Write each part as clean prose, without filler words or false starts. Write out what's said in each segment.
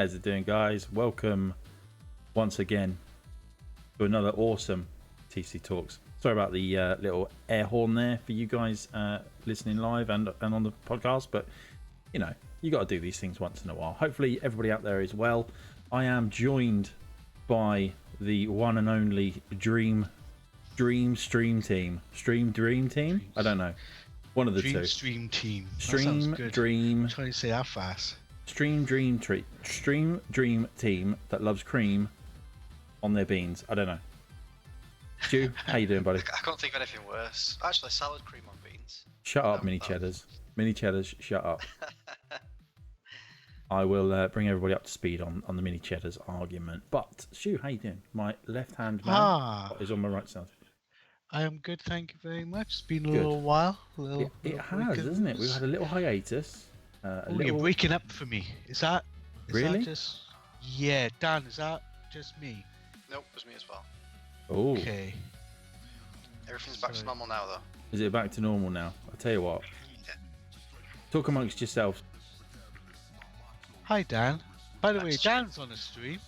How's it doing, guys? Welcome once again to another awesome TC Talks. Sorry about the little air horn there for you guys listening live and on the podcast, but you know, you got to do these things once in a while. Hopefully everybody out there is well. I am joined by the one and only Dream Dream Team. I don't know. One of the two. Stream Team. Stream Dream. I'm trying to say that fast. Stream Dream Team that loves cream on their beans. I don't know. Stu, how you doing, buddy? I can't think of anything worse. Actually, salad cream on beans. Shut up, mini cheddars. Mini cheddars, shut up. I will bring everybody up to speed on the mini cheddars argument. But Stu, how you doing? My left hand man is on my right side. I am good, thank you very much. It's been a little while. It has, hasn't it? We've had a little hiatus. You're waking up for me. Is that really? That just... Yeah, Dan, is that just me? Nope, it was me as well. Oh. Okay. Everything's back to normal now, though. Is it back to normal now? I'll tell you what. Yeah. Talk amongst yourselves. Hi, Dan. By the way, Dan's on a stream.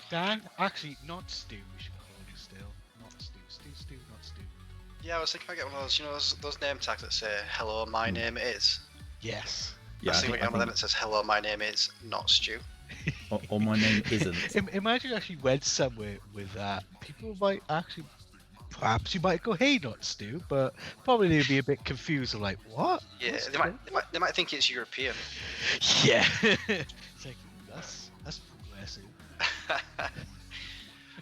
Dan, actually, not Stu, we should call him still. Not Stu. Stu, not Stu. Yeah, I was thinking about getting one of those, you know, those name tags that say, hello, my name is. Yes. Yeah, I was thinking about one of them that says, hello, my name is not Stu. or my name isn't. Imagine you actually went somewhere with that. People might actually, perhaps you might go, hey, not Stu, but probably they'd be a bit confused of like, what? Yeah, they might think it's European. Yeah. It's like, that's progressive.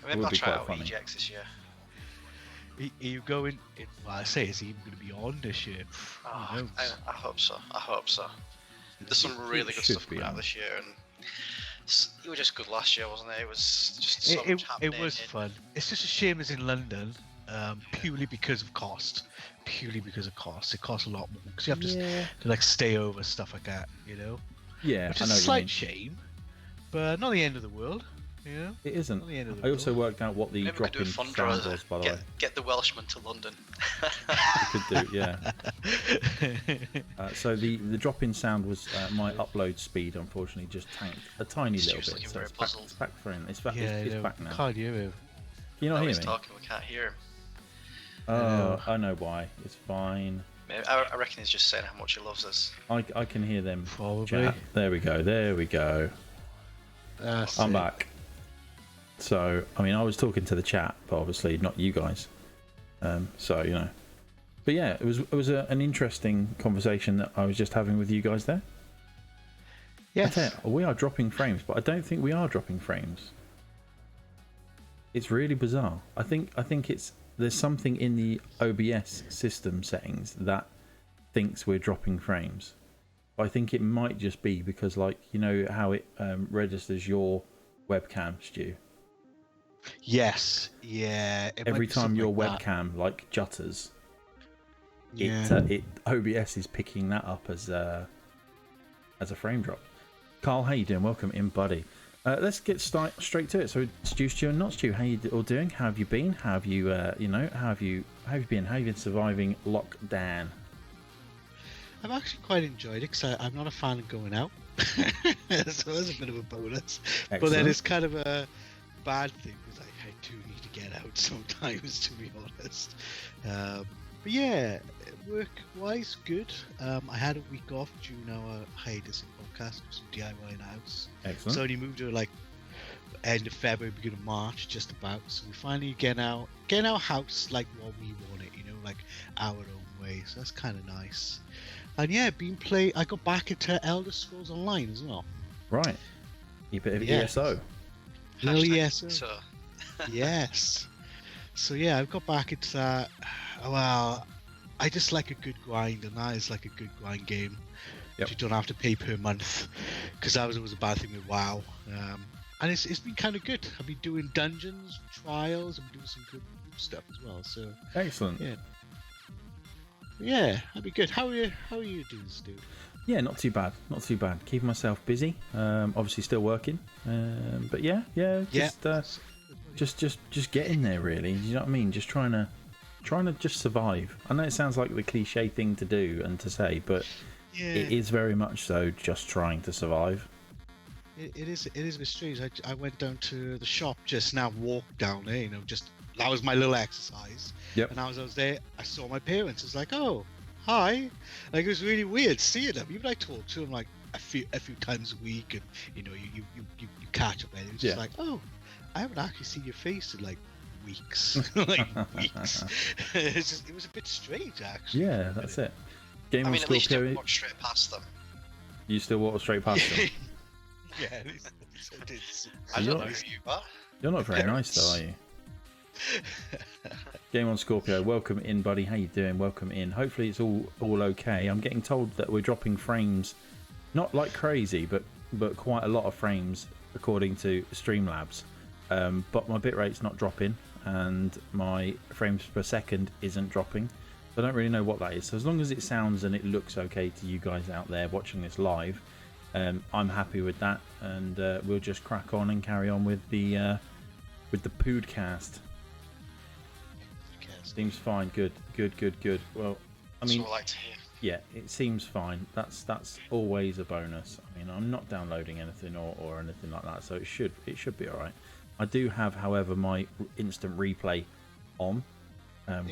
Maybe I'll try out rejects this year. Are you going? Well, I say, is he even going to be on this year? Oh, I hope so. There's some really good stuff coming out this year, and it was just good last year, wasn't it? It was just so much happening. It was fun. It's just a shame it's in London, purely because of cost. It costs a lot more because you have to like stay over stuff like that, you know. Yeah, which is a slight shame, but not the end of the world. You know? It isn't. Not the end of the I also world. worked out what the Maybe drop-in sound was, by the way. Get the Welshman to London. You could do, yeah. So the drop-in sound was my upload speed, unfortunately, just tanked a tiny little bit. So it's back for him. It's back now. Can't hear him. Can you not hear me? He's talking, we can't hear him. Oh, I know why. It's fine. I reckon he's just saying how much he loves us. I can hear them. Probably. Chat. There we go. I'm back. So, I mean, I was talking to the chat, but obviously not you guys. So, you know. But yeah, it was an interesting conversation that I was just having with you guys there. Yes. We are dropping frames, but I don't think we are dropping frames. It's really bizarre. I think there's something in the OBS system settings that thinks we're dropping frames. I think it might just be because, like, you know how it registers your webcam, Stu? Yes. Yeah. Every time your webcam like jutters, it OBS is picking that up as a frame drop. Carl, how you doing? Welcome in, buddy. Let's get straight to it. So, Stu, and not Stu, how you all doing? How have you been? How have you, how have you been? How have you been surviving lockdown? I've actually quite enjoyed it because I'm not a fan of going out, so that's a bit of a bonus. Excellent. But then it's kind of a bad thing because I do need to get out sometimes, to be honest. But yeah, work-wise, good. I had a week off during our hiatus in podcast for some DIY in the house. Excellent. So only moved to like end of February, beginning of March, just about. So we finally getting our house like what we want it, you know, like our own way. So that's kind of nice. And yeah, I got back into Elder Scrolls Online as well. Right. You bit of ESO. Little ESO. Yes. So yeah, I've got back into that. Well, I just like a good grind, and that is like a good grind game. Yep. You don't have to pay per month, because that was always a bad thing with WoW. And it's been kind of good. I've been doing dungeons, trials, and doing some good stuff as well. So Excellent. Yeah, that'd be good. How are you doing, Stu? Yeah, not too bad. Keeping myself busy. Obviously still working. But just getting there, really. You know what I mean? Just trying to just survive. I know it sounds like the cliche thing to do and to say, but it is very much so just trying to survive. It is a bit strange. I went down to the shop just now, walked down there, just that was my little exercise. Yep. And as I was there, I saw my parents. It's like, oh, hi. Like, it was really weird seeing them. Even I talk to them like a few times a week, and you catch up, and it was just like, oh, I haven't actually seen your face in like weeks, like weeks. It was a bit strange, actually. Yeah, that's it. Game on at least you Scorpio. didn't walk straight past them. You still walk straight past them. Yeah, at least I did. I don't know who you are. You're not very nice though, are you? Game on Scorpio, welcome in, buddy. How you doing? Welcome in. Hopefully it's all okay. I'm getting told that we're dropping frames, not like crazy, but quite a lot of frames according to Streamlabs. But my bitrate's not dropping, and my frames per second isn't dropping. So I don't really know what that is. So as long as it sounds and it looks okay to you guys out there watching this live, I'm happy with that, and we'll just crack on and carry on with the podcast. Seems fine. Good. Well, I mean, that's what I like to hear. Yeah, it seems fine. That's always a bonus. I mean, I'm not downloading anything or anything like that, so it should be all right. I do have, however, my instant replay on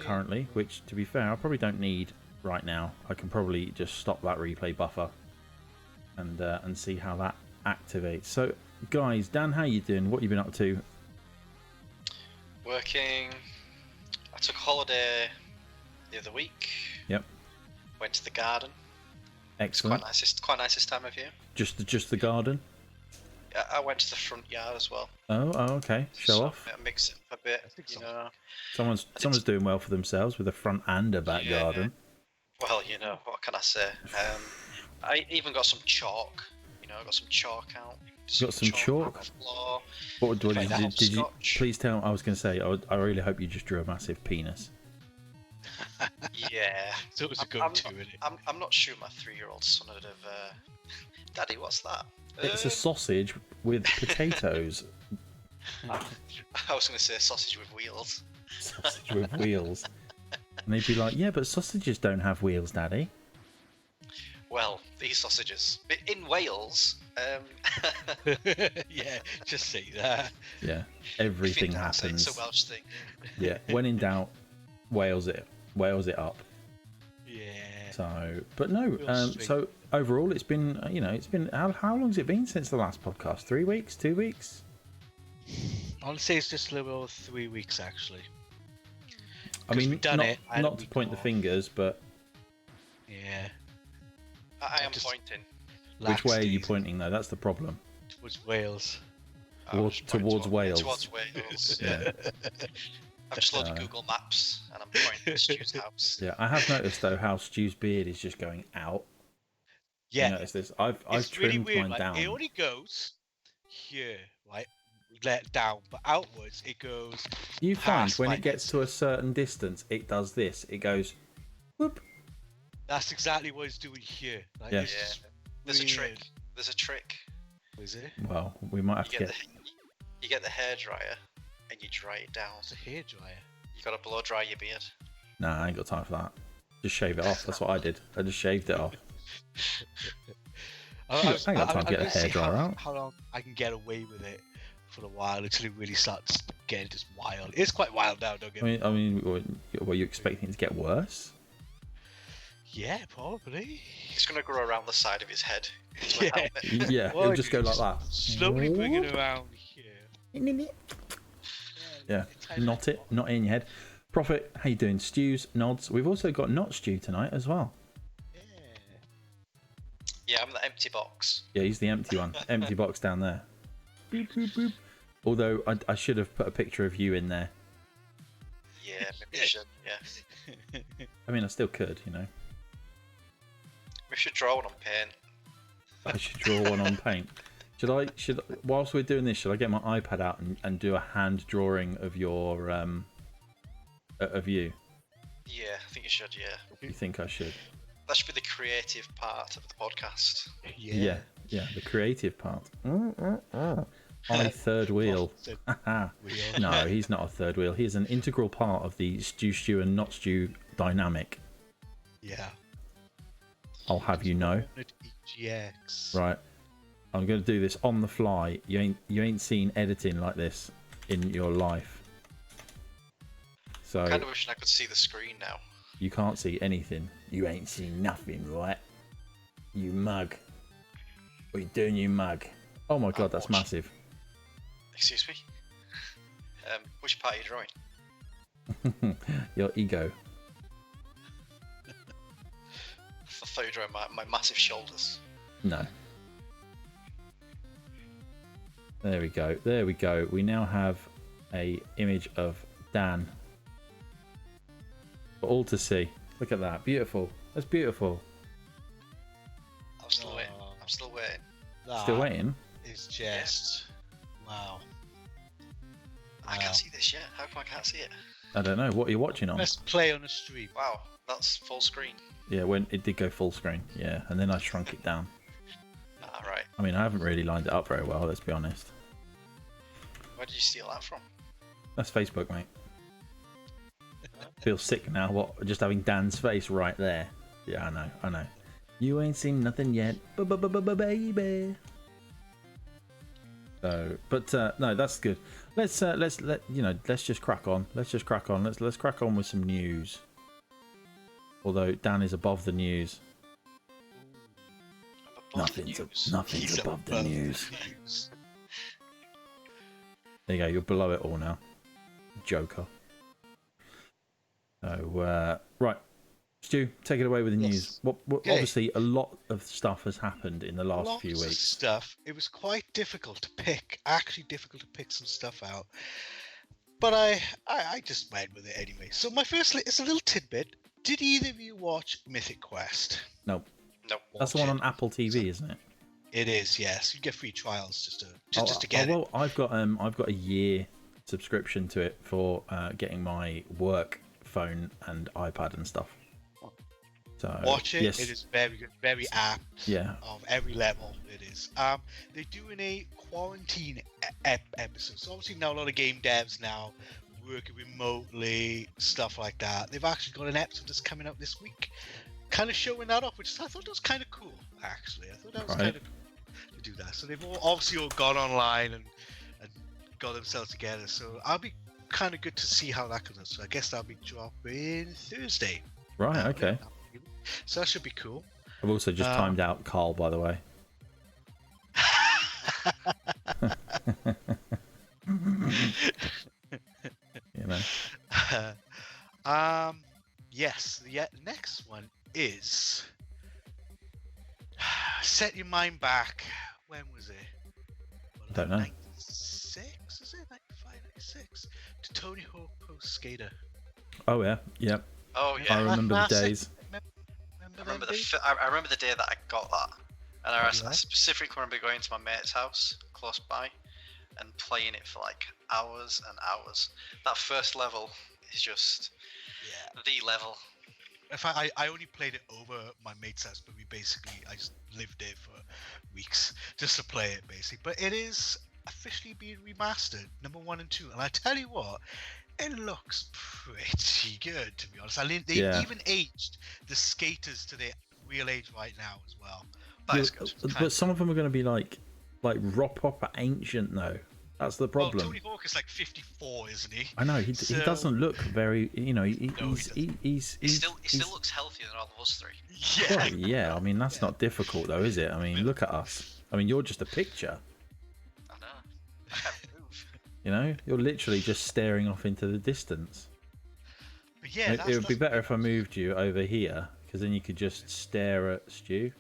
currently, which, to be fair, I probably don't need right now. I can probably just stop that replay buffer and see how that activates. So, guys, Dan, how you doing? What you been up to? Working. I took a holiday the other week. Yep. Went to the garden. Excellent. It's quite nice this time of year. Just the garden? I went to the front yard as well. Oh, okay. Show off. Mix it up a bit, Someone's doing well for themselves with a front and a back garden. Well, what can I say? I even got some chalk. I got some chalk out. Got some chalk? On the floor. What did you? Please tell. I was going to say. I really hope you just drew a massive penis. Yeah. So it was a go-to, isn't it? I'm not sure my 3-year-old son would have. Daddy, what's that? It's a sausage with potatoes. I was going to say sausage with wheels. Sausage with wheels. And they'd be like, yeah, but sausages don't have wheels, Daddy. Well, these sausages. In Wales... yeah, just say that. Yeah, everything happens. It's a Welsh thing. Yeah, when in doubt, Wales it up. Yeah. So, but no. So overall, it's been how long's it been since the last podcast? 3 weeks? 2 weeks? Honestly, it's just a little over 3 weeks actually. I mean, not to point the fingers, but yeah. I am pointing. Which way are you pointing though? That's the problem. Towards Wales. Towards Wales. Towards Wales. Yeah. I've just loaded Google Maps and I'm pointing to Stu's house. Yeah, I have noticed though how Stu's beard is just going out. Yeah. You notice this? I've trimmed really weird, mine down. It only goes here, right? Let down, but outwards it goes. You find when it gets to a certain distance, it does this. It goes, whoop. That's exactly what it's doing here. Like, yeah. There's a trick. There's a trick. Is it? Well, we might have to get. You get the hairdryer and you dry it down. It's a hairdryer. You gotta blow dry your beard. Nah, I ain't got time for that. Just shave it off. That's what I did. I just shaved it off. I ain't got time to get a hairdryer out. How long I can get away with it for a while until it really starts getting just wild. It's quite wild now, don't get me. I mean, were you expecting it to get worse? Yeah, probably. It's gonna grow around the side of his head. Yeah, it'll just go like that. Slowly bring it around here. Yeah, not in your head. Prophet, how you doing? Stews, nods. We've also got Not Stu tonight as well. Yeah, I'm the empty box. Yeah, he's the empty one. Empty box down there. Boop, boop, boop. Although I should have put a picture of you in there. Yeah, maybe I should. Yeah. I mean, I still could, We should draw one on paint. I should draw one on paint. Should whilst we're doing this, should I get my iPad out and do a hand drawing of your of you? Yeah, I think you should. Yeah. You think I should? That should be the creative part of the podcast. Yeah, the creative part. I third wheel. No, he's not a third wheel. He's an integral part of the Stu and Not Stu dynamic. Yeah. I'll have you know. EGX. Right. I'm going to do this on the fly. You ain't seen editing like this in your life. So I kind of wish I could see the screen now. you can't see anything. You ain't seen nothing, right? You mug. What are you doing, you mug? Oh my god, that's massive. Excuse me? Which part are you drawing? Your ego. I thought you were drawing my massive shoulders. No. There we go. There we go. We now have a image of Dan for all to see. Look at that. Beautiful. That's beautiful. I'm still waiting. I'm still waiting. Still waiting? It's just wow. I can't see this yet. How come I can't see it? I don't know. What are you watching on? Let's play on a stream. Wow, that's full screen. Yeah, when it did go full screen. Yeah, and then I shrunk it down. Right. I mean, I haven't really lined it up very well, let's be honest. Where did you steal that from? That's Facebook, mate. Feel sick now, what? Just having Dan's face right there. Yeah, I know. You ain't seen nothing yet, baby. So, but no, that's good. Let's just crack on. Let's crack on with some news. Although Dan is above the news. Nothing's above the news. There you go. You're below it all now, Joker. So right, Stu, take it away with the news. What Okay. Obviously, a lot of stuff has happened in the last few Lots of weeks. stuff. It was quite difficult to pick. Actually, difficult to pick some stuff out. But I just went with it anyway. So my first it's a little tidbit. Did either of you watch Mythic Quest? Nope. Nope. That's the one on Apple TV, isn't it? It is, yes. You get free trials just to get well, I've got a year subscription to it for getting my work phone and iPad and stuff. So watch it. Yes. It is very good, very apt. Yeah. Of every level, it is. They're doing a quarantine episode. So obviously now a lot of game devs now working remotely, stuff like that. They've actually got an episode that's coming out this week, kind of showing that off, which I thought was kind of cool. Actually, I thought that was kind of cool to do that. So they've all gone online and got themselves together. So I'll be kind of good to see how that goes. So I guess that'll be dropping Thursday. Right. Okay. So that should be cool. I've also just timed out Carl, by the way. You know. Yes. The next one is set your mind back. When was it? I don't know. 96? Is it 95, 96? To Tony Hawk Pro Skater. Oh yeah. Yep. Oh yeah. I remember the days. I remember the day that I got that, and I specifically remember going to my mate's house close by and playing it for like hours and hours. That first level is just the level. In fact, I only played it over my mate's house, but I just lived there for weeks just to play it, basically. But it is officially being remastered, number 1 and 2, and I tell you what, it looks pretty good, to be honest. I mean, they even aged the skaters to their real age right now as well. That is good. But some of them are going to be like proper ancient though. That's the problem. Well, Tony Hawk is like 54, isn't he? I know he doesn't look very. You know, he still looks healthier than all of us three. Yeah. Well, yeah. I mean, that's not difficult though, is it? I mean, look at us. I mean, you're just a picture. I know. I can't move. You know, you're literally just staring off into the distance. But yeah, it would be better if I moved you over here, because then you could just stare at Stu.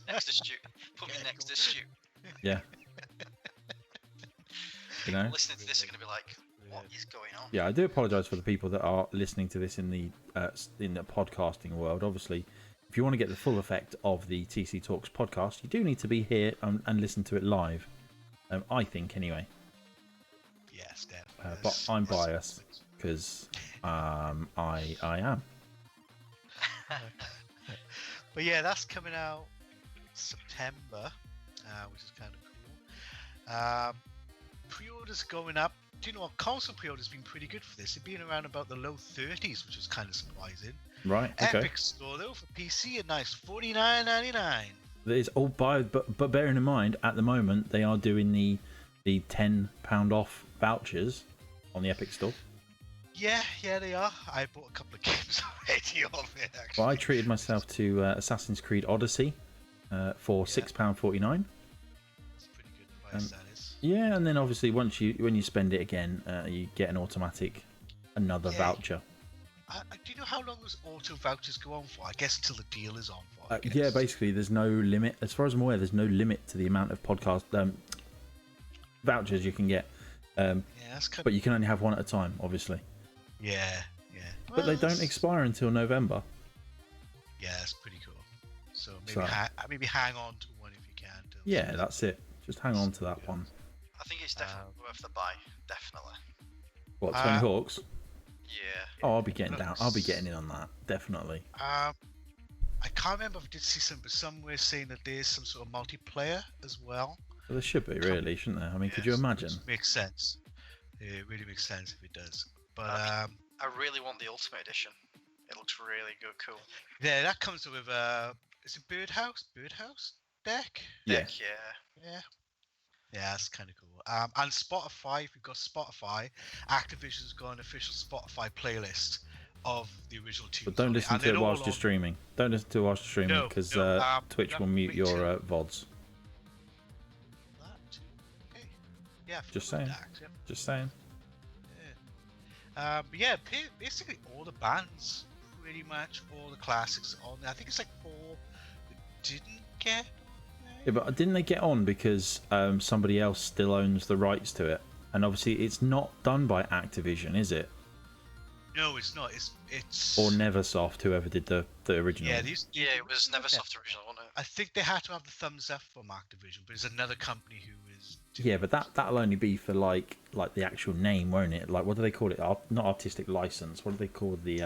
Next to Stu. Put me next to Stu. Yeah. You know? Listening to this are going to be like, what is going on? Yeah, I do apologise for the people that are listening to this in the podcasting world. Obviously, if you want to get the full effect of the TC Talks podcast, you do need to be here and listen to it live. I think, anyway. Yes, definitely. But I'm biased because I am. But yeah, that's coming out September, which is kind of cool. Pre-orders going up. Do you know what? Console pre-orders been pretty good for this. They've been around about the low 30s, which is kind of surprising. Right. Okay. Epic Store though for PC, a nice $49.99. There's all but bearing in mind at the moment they are doing the £10 off vouchers on the Epic Store. Yeah, they are. I bought a couple of games already of it, actually. Well, I treated myself to Assassin's Creed Odyssey for £6.49. It's a pretty good price, that is. Yeah, and then obviously when you spend it again, you get an automatic another voucher. Do you know how long those auto vouchers go on for? I guess until the deal is on for. Yeah, basically there's no limit. As far as I'm aware, there's no limit to the amount of podcast vouchers you can get. But you can only have one at a time, obviously. Yeah. But they don't expire until November. Yeah, that's pretty cool. So maybe hang on to one if you can. Yeah, that's it. Just hang on to that one. I think it's definitely worth the buy. Definitely. What, Tony Hawk's? Yeah. Oh, I'll be getting down. I'll be getting in on that. Definitely. I can't remember if I did see somewhere saying that there's some sort of multiplayer as well. Well, there should be, really, shouldn't there? I mean, could you imagine? Makes sense. It really makes sense if it does. But I really want the Ultimate Edition. It looks really good, cool. Yeah, that comes with is it Birdhouse deck? Yeah. Yeah, that's kind of cool. And Spotify, if you've got Spotify, Activision's got an official Spotify playlist of the original tunes. But don't listen to it whilst you're streaming. Don't listen to it whilst you're streaming because Twitch will mute your VODs. That too. Okay. Yeah. Just saying. Just saying. But yeah, basically all the bands, pretty much all the classics are on there. I think it's like 4 that didn't get. Yeah, but didn't they get on because somebody else still owns the rights to it? And obviously it's not done by Activision, is it? No, it's not. It's or Neversoft, whoever did the original. Yeah, it was Neversoft original, wasn't it? I think they had to have the thumbs up from Activision, but it's another company who is. Yeah, but that'll only be for like the actual name, won't it? Like, what do they call it? Not artistic license. What do they call the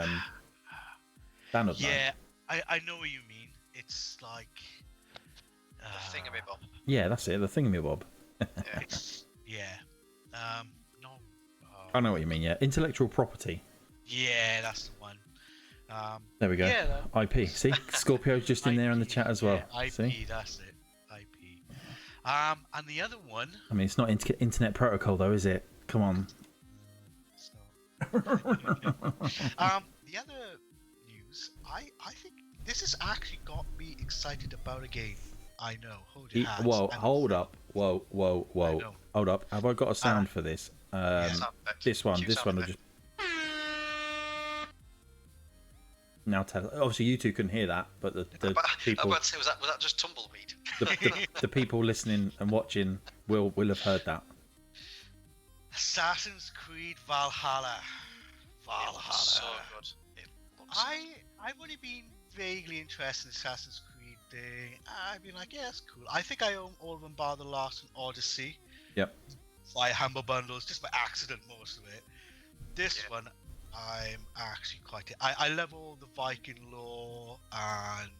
standard? Yeah, I know what you mean. It's like the thingamabob. Yeah, that's it. The thingamabob. No. I know what you mean. Yeah, intellectual property. Yeah, that's the one. There we go. Yeah, IP. See, Scorpio's just in there in the chat as well. Yeah, IP. See? That's it. IP. And the other one. I mean, it's not internet protocol though, is it? Come on. It's not. The other news, I think this has actually got me excited about a game. I know. Hold your hands. Whoa, hold up. Whoa. Hold up. Have I got a sound for this? This one will just. Now tell. Obviously, you two couldn't hear that, but the people. I was about to say, was that just tumbleweed? The people listening and watching will have heard that. Assassin's Creed Valhalla. It looks so good. I've only been vaguely interested in Assassin's Creed thing. I've been like, yeah, that's cool. I think I own all of them bar the last one, Odyssey. Yep. Via Humble Bundles, just by accident, most of it. This one, I'm actually quite. I love all the Viking lore and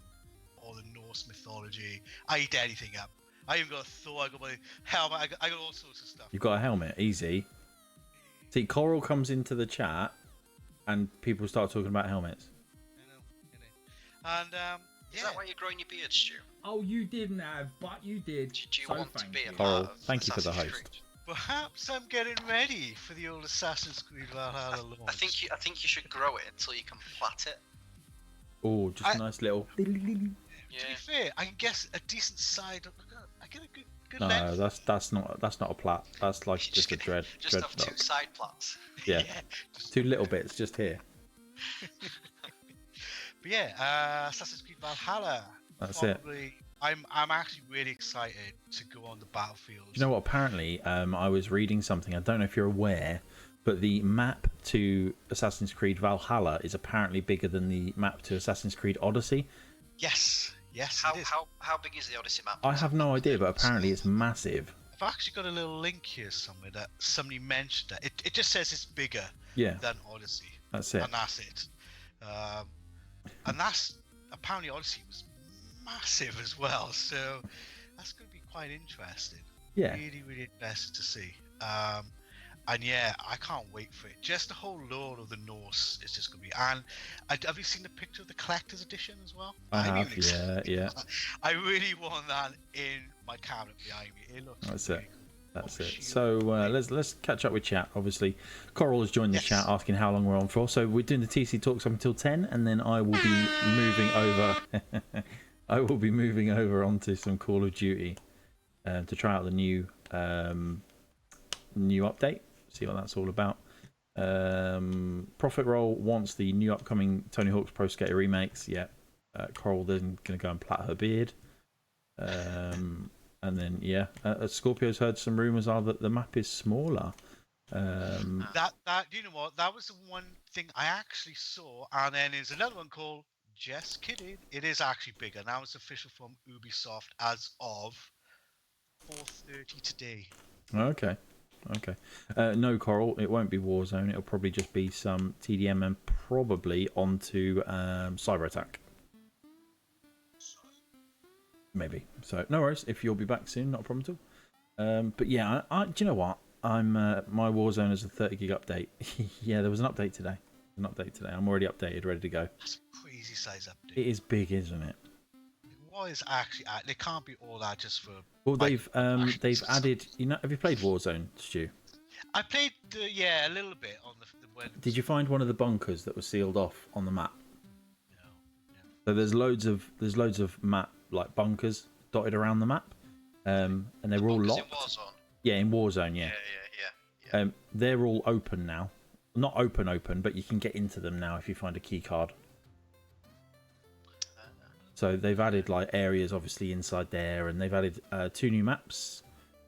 all the Norse mythology. I eat anything up. I even got a Thor. I got my helmet. I got all sorts of stuff. You've got a helmet, easy. See, Coral comes into the chat, and people start talking about helmets. I know. And is that why you're growing your beard, Stu? Oh, you didn't have, but you did. Do you want to be a Coral, part of thank you for the Assassin's host. Creed? Perhaps I'm getting ready for the old Assassin's Creed Valhalla launch. I think you should grow it until you can plait it. Oh, just a nice little. To be fair, I can guess a decent side. I get a good No, length. that's not a plait. That's like just a dread. Just have 2 side plaits. Yeah, 2 little bits just here. But yeah, Assassin's Creed Valhalla. That's it. I'm actually really excited to go on the battlefield. You know what? Apparently, I was reading something. I don't know if you're aware, but the map to Assassin's Creed Valhalla is apparently bigger than the map to Assassin's Creed Odyssey. Yes, How it is. how big is the Odyssey map? I have no idea, but apparently it's massive. I've actually got a little link here somewhere that somebody mentioned that. It just says it's bigger than Odyssey. That's it. And that's it. And that's apparently Odyssey was massive as well, so that's going to be quite interesting. Yeah. Really, really interesting to see. And yeah, I can't wait for it. Just the whole lore of the Norse is just gonna be. And have you seen the picture of the collector's edition as well? I I'm have, even excited. yeah. I really want that in my cabinet behind me. It looks That's really it. cool. That's Oh, it. shield. So let's catch up with chat. Obviously, Coral has joined the Yes. chat asking how long we're on for. So we're doing the TC talks up until 10, and then I will be moving over. I will be moving over onto some Call of Duty to try out the new update. See what that's all about. Profit Roll wants the new upcoming Tony Hawk's Pro Skater remakes. Yeah, Coral then going to go and plait her beard. And then yeah, Scorpio's heard some rumours are that the map is smaller. That you know what? That was the one thing I actually saw, and then there's another one called Just Kidding. It is actually bigger now. It's official from Ubisoft as of 4:30 today. Okay. No, Coral, it won't be Warzone. It'll probably just be some TDM and probably onto Cyber Attack. Maybe. So no worries. If you'll be back soon, not a problem at all. But yeah, do you know what? I'm my Warzone is a 30 gig update. Yeah, there was an update today. I'm already updated, ready to go. That's a crazy size update. It is big, isn't it? What is actually? They can't be all that just for. Well, they've added. You know, have you played Warzone, Stu? I played a little bit on the when. Did you find one of the bunkers that was sealed off on the map? No. So there's loads of map like bunkers dotted around the map, and they were all locked. In Warzone? Yeah, in Warzone, yeah. Yeah. They're all open now. Not open, but you can get into them now if you find a key card. So they've added like areas obviously inside there, and they've added 2 new maps.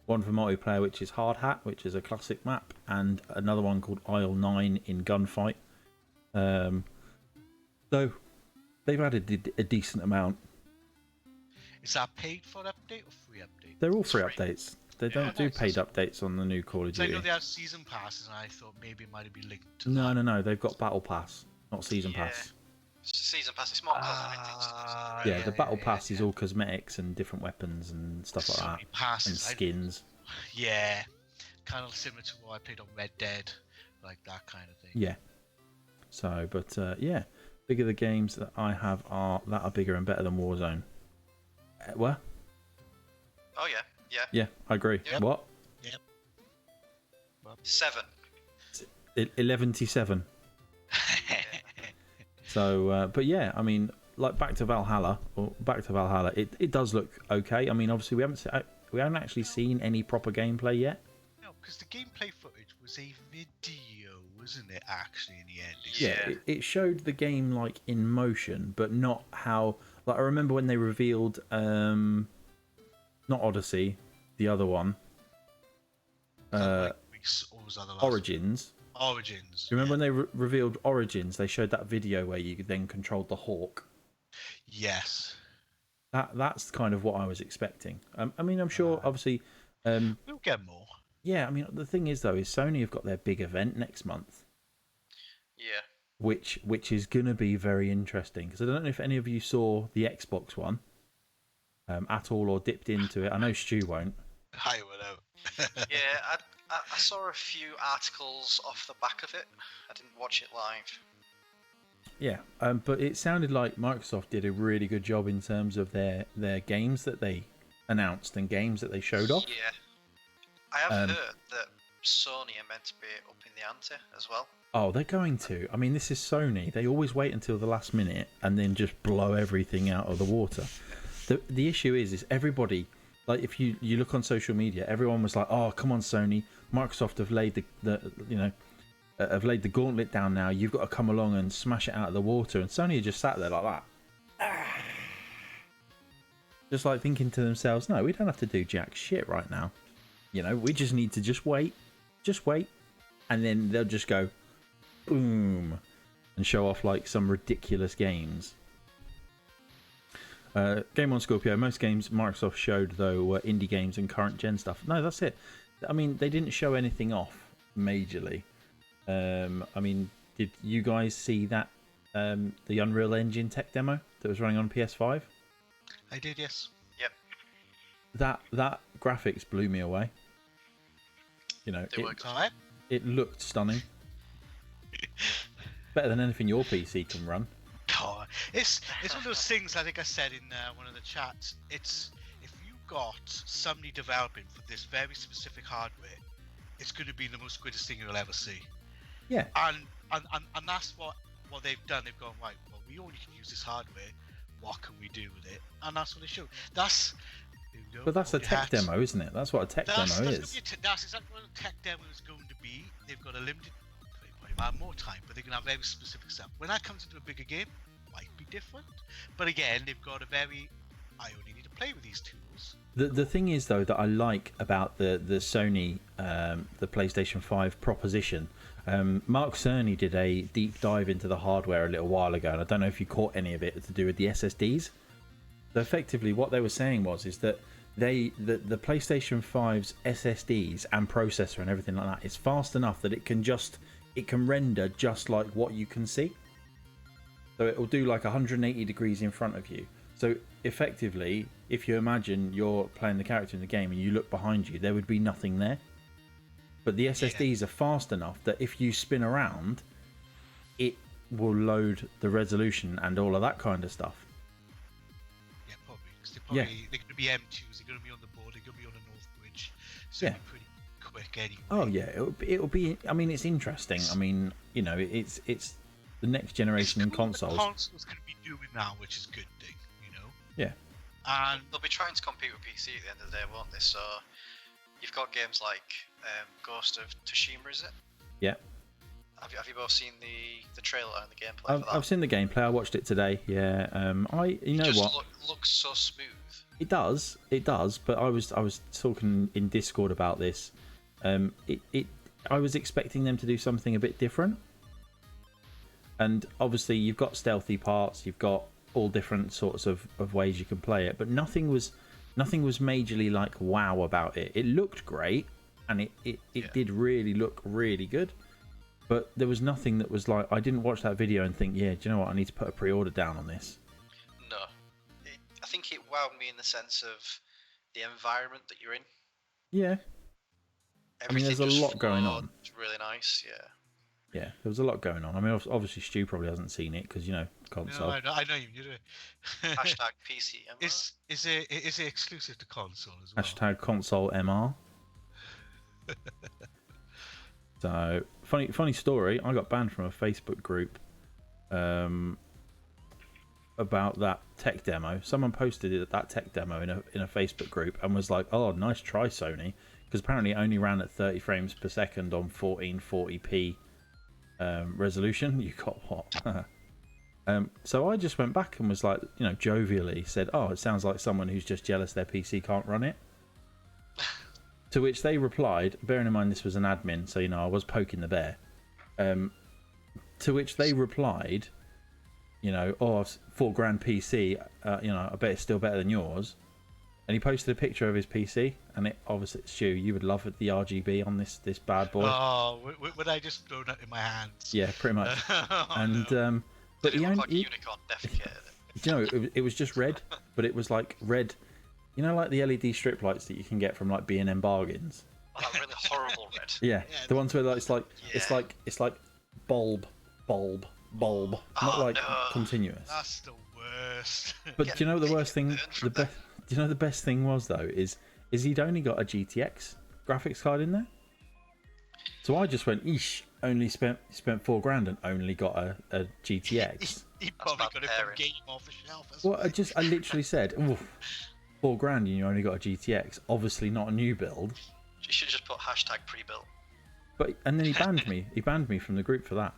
One for multiplayer, which is Hard Hat, which is a classic map, and another one called Isle 9 in Gunfight. So they've added a decent amount. Is that paid for update or free update? They're all free updates. They don't do paid updates on the new Call of I Duty. know they have season passes, and I thought maybe it might be linked to No. They've got Battle Pass, not Season Pass. Season pass. It's more cosmetics. Yeah, the Battle Pass is all cosmetics and different weapons and stuff like that. Passes, And skins. Yeah, kind of similar to what I played on Red Dead, like that kind of thing. Yeah. So, but yeah, bigger the games that I have are bigger and better than Warzone. What? Oh yeah. Yeah, I agree. Yep. What? Yep. 7. 11-7. So, but yeah, I mean, like back to Vallhalla, it does look okay. I mean, obviously we haven't actually seen any proper gameplay yet. No, because the gameplay footage was a video, wasn't it? Actually, in the end. Yeah, it showed the game like in motion, but not how. Like I remember when they revealed, not Odyssey, the other one, Origins. Origins. Do you remember when they revealed Origins? They showed that video where you then controlled the Hawk. Yes. That's kind of what I was expecting. I mean, I'm sure, obviously. We'll get more. Yeah, I mean, the thing is though, is Sony have got their big event next month. Yeah. Which is going to be very interesting, because I don't know if any of you saw the Xbox one at all or dipped into it. I know Stu won't. I will. Yeah, I saw a few articles off the back of it. I didn't watch it live. Yeah, but it sounded like Microsoft did a really good job in terms of their games that they announced and games that they showed off. Yeah. I have heard that Sony are meant to be upping the ante as well. Oh, they're going to. I mean, this is Sony. They always wait until the last minute and then just blow everything out of the water. The issue is everybody, like if you look on social media, everyone was like, "Oh, come on, Sony! Microsoft have laid have laid the gauntlet down now. You've got to come along and smash it out of the water." And Sony just sat there like that, just like thinking to themselves, "No, we don't have to do jack shit right now. We just need to just wait, and then they'll just go." Boom, and show off like some ridiculous games. Game on Scorpio. Most games Microsoft showed though were indie games and current gen stuff. No, that's it. I mean, they didn't show anything off majorly. I mean, did you guys see that the Unreal Engine tech demo that was running on PS5? I did, yes. Yep. That graphics blew me away. They worked on it. It looked stunning. Better than anything your PC can run. Oh, it's one of those things. I think I said in one of the chats. It's if you got somebody developing for this very specific hardware, it's going to be the most greatest thing you'll ever see. Yeah. And that's what they've done. They've gone, right, well, we only can use this hardware. What can we do with it? And that's what they showed. That's But that's a tech demo, isn't it? That's what a tech demo is. That's exactly what a tech demo is going to be. They've got a limited, more time, but they're going to have very specific stuff. When that comes into a bigger game, might be different. But again, they've got a very, I only need to play with these tools. The thing is, though, that I like about the Sony, the PlayStation 5 proposition, Mark Cerny did a deep dive into the hardware a little while ago, and I don't know if you caught any of it to do with the SSDs. So effectively, what they were saying is that the PlayStation 5's SSDs and processor and everything like that is fast enough that it can render just like what you can see. So it will do like 180 degrees in front of you. So effectively, if you imagine you're playing the character in the game and you look behind you, there would be nothing there. But the SSDs are fast enough that if you spin around, it will load the resolution and all of that kind of stuff. Yeah, probably. Because they're going to be M2s, they're going to be on the board, they're going to be on the North Bridge. So it'll be pretty quick anyway. Oh yeah, it'll be. I mean, it's interesting. I mean, you know, it's the next generation in consoles. The console's going to be doing now, which is a good thing, you know. Yeah. And they'll be trying to compete with PC at the end of the day, won't they? So you've got games like Ghost of Tsushima, is it? Yeah. Have you both seen the trailer and the gameplay for that? I've seen the gameplay. I watched it today. Yeah. You know what? Looks so smooth. It does. But I was talking in Discord about this. I was expecting them to do something a bit different. And obviously, you've got stealthy parts. You've got all different sorts of ways you can play it. But nothing was majorly like wow about it. It looked great, and it did really look really good. But there was nothing that was like, I didn't watch that video and think, yeah, do you know what? I need to put a pre-order down on this. No. I think it wowed me in the sense of the environment that you're in. Yeah. Everything there's a lot going on. It's really nice, yeah. Yeah, there was a lot going on. I mean, obviously Stu probably hasn't seen it because, you know, console. No, I know you do it. Hashtag PC. Is it exclusive to console as well? Hashtag console MR. So funny story. I got banned from a Facebook group about that tech demo. Someone posted that tech demo in a Facebook group and was like, "Oh, nice try, Sony," because apparently it only ran at 30 frames per second on 1440p resolution. You got what? So I just went back and was like, you know, jovially said, "Oh, it sounds like someone who's just jealous their PC can't run it." To which they replied, bearing in mind this was an admin, so, you know, I was poking the bear. To which they replied, you know, "Oh, $4,000 PC, you know, I bet it's still better than yours." And he posted a picture of his PC, and it obviously, Stu, you would love it, the RGB on this bad boy. Oh, would I just throw that in my hands? Yeah, pretty much. And no. but Did it look like a unicorn defecated? You know, it was just red, but it was like red. You know, like the LED strip lights that you can get from like B&M bargains. Oh, that really horrible red. Yeah, the ones where like, it's like bulb, not like continuous. That's the worst. But do you know the worst thing? Do you know the best thing was though is he'd only got a GTX graphics card in there. So I just went, "Eesh!" Only spent $4,000 and only got a GTX. He probably got it from game off the shelf. Well, I literally said, "Oof, $4,000 and you only got a GTX. Obviously not a new build." You should just put hashtag pre-built. And then he banned me. He banned me from the group for that.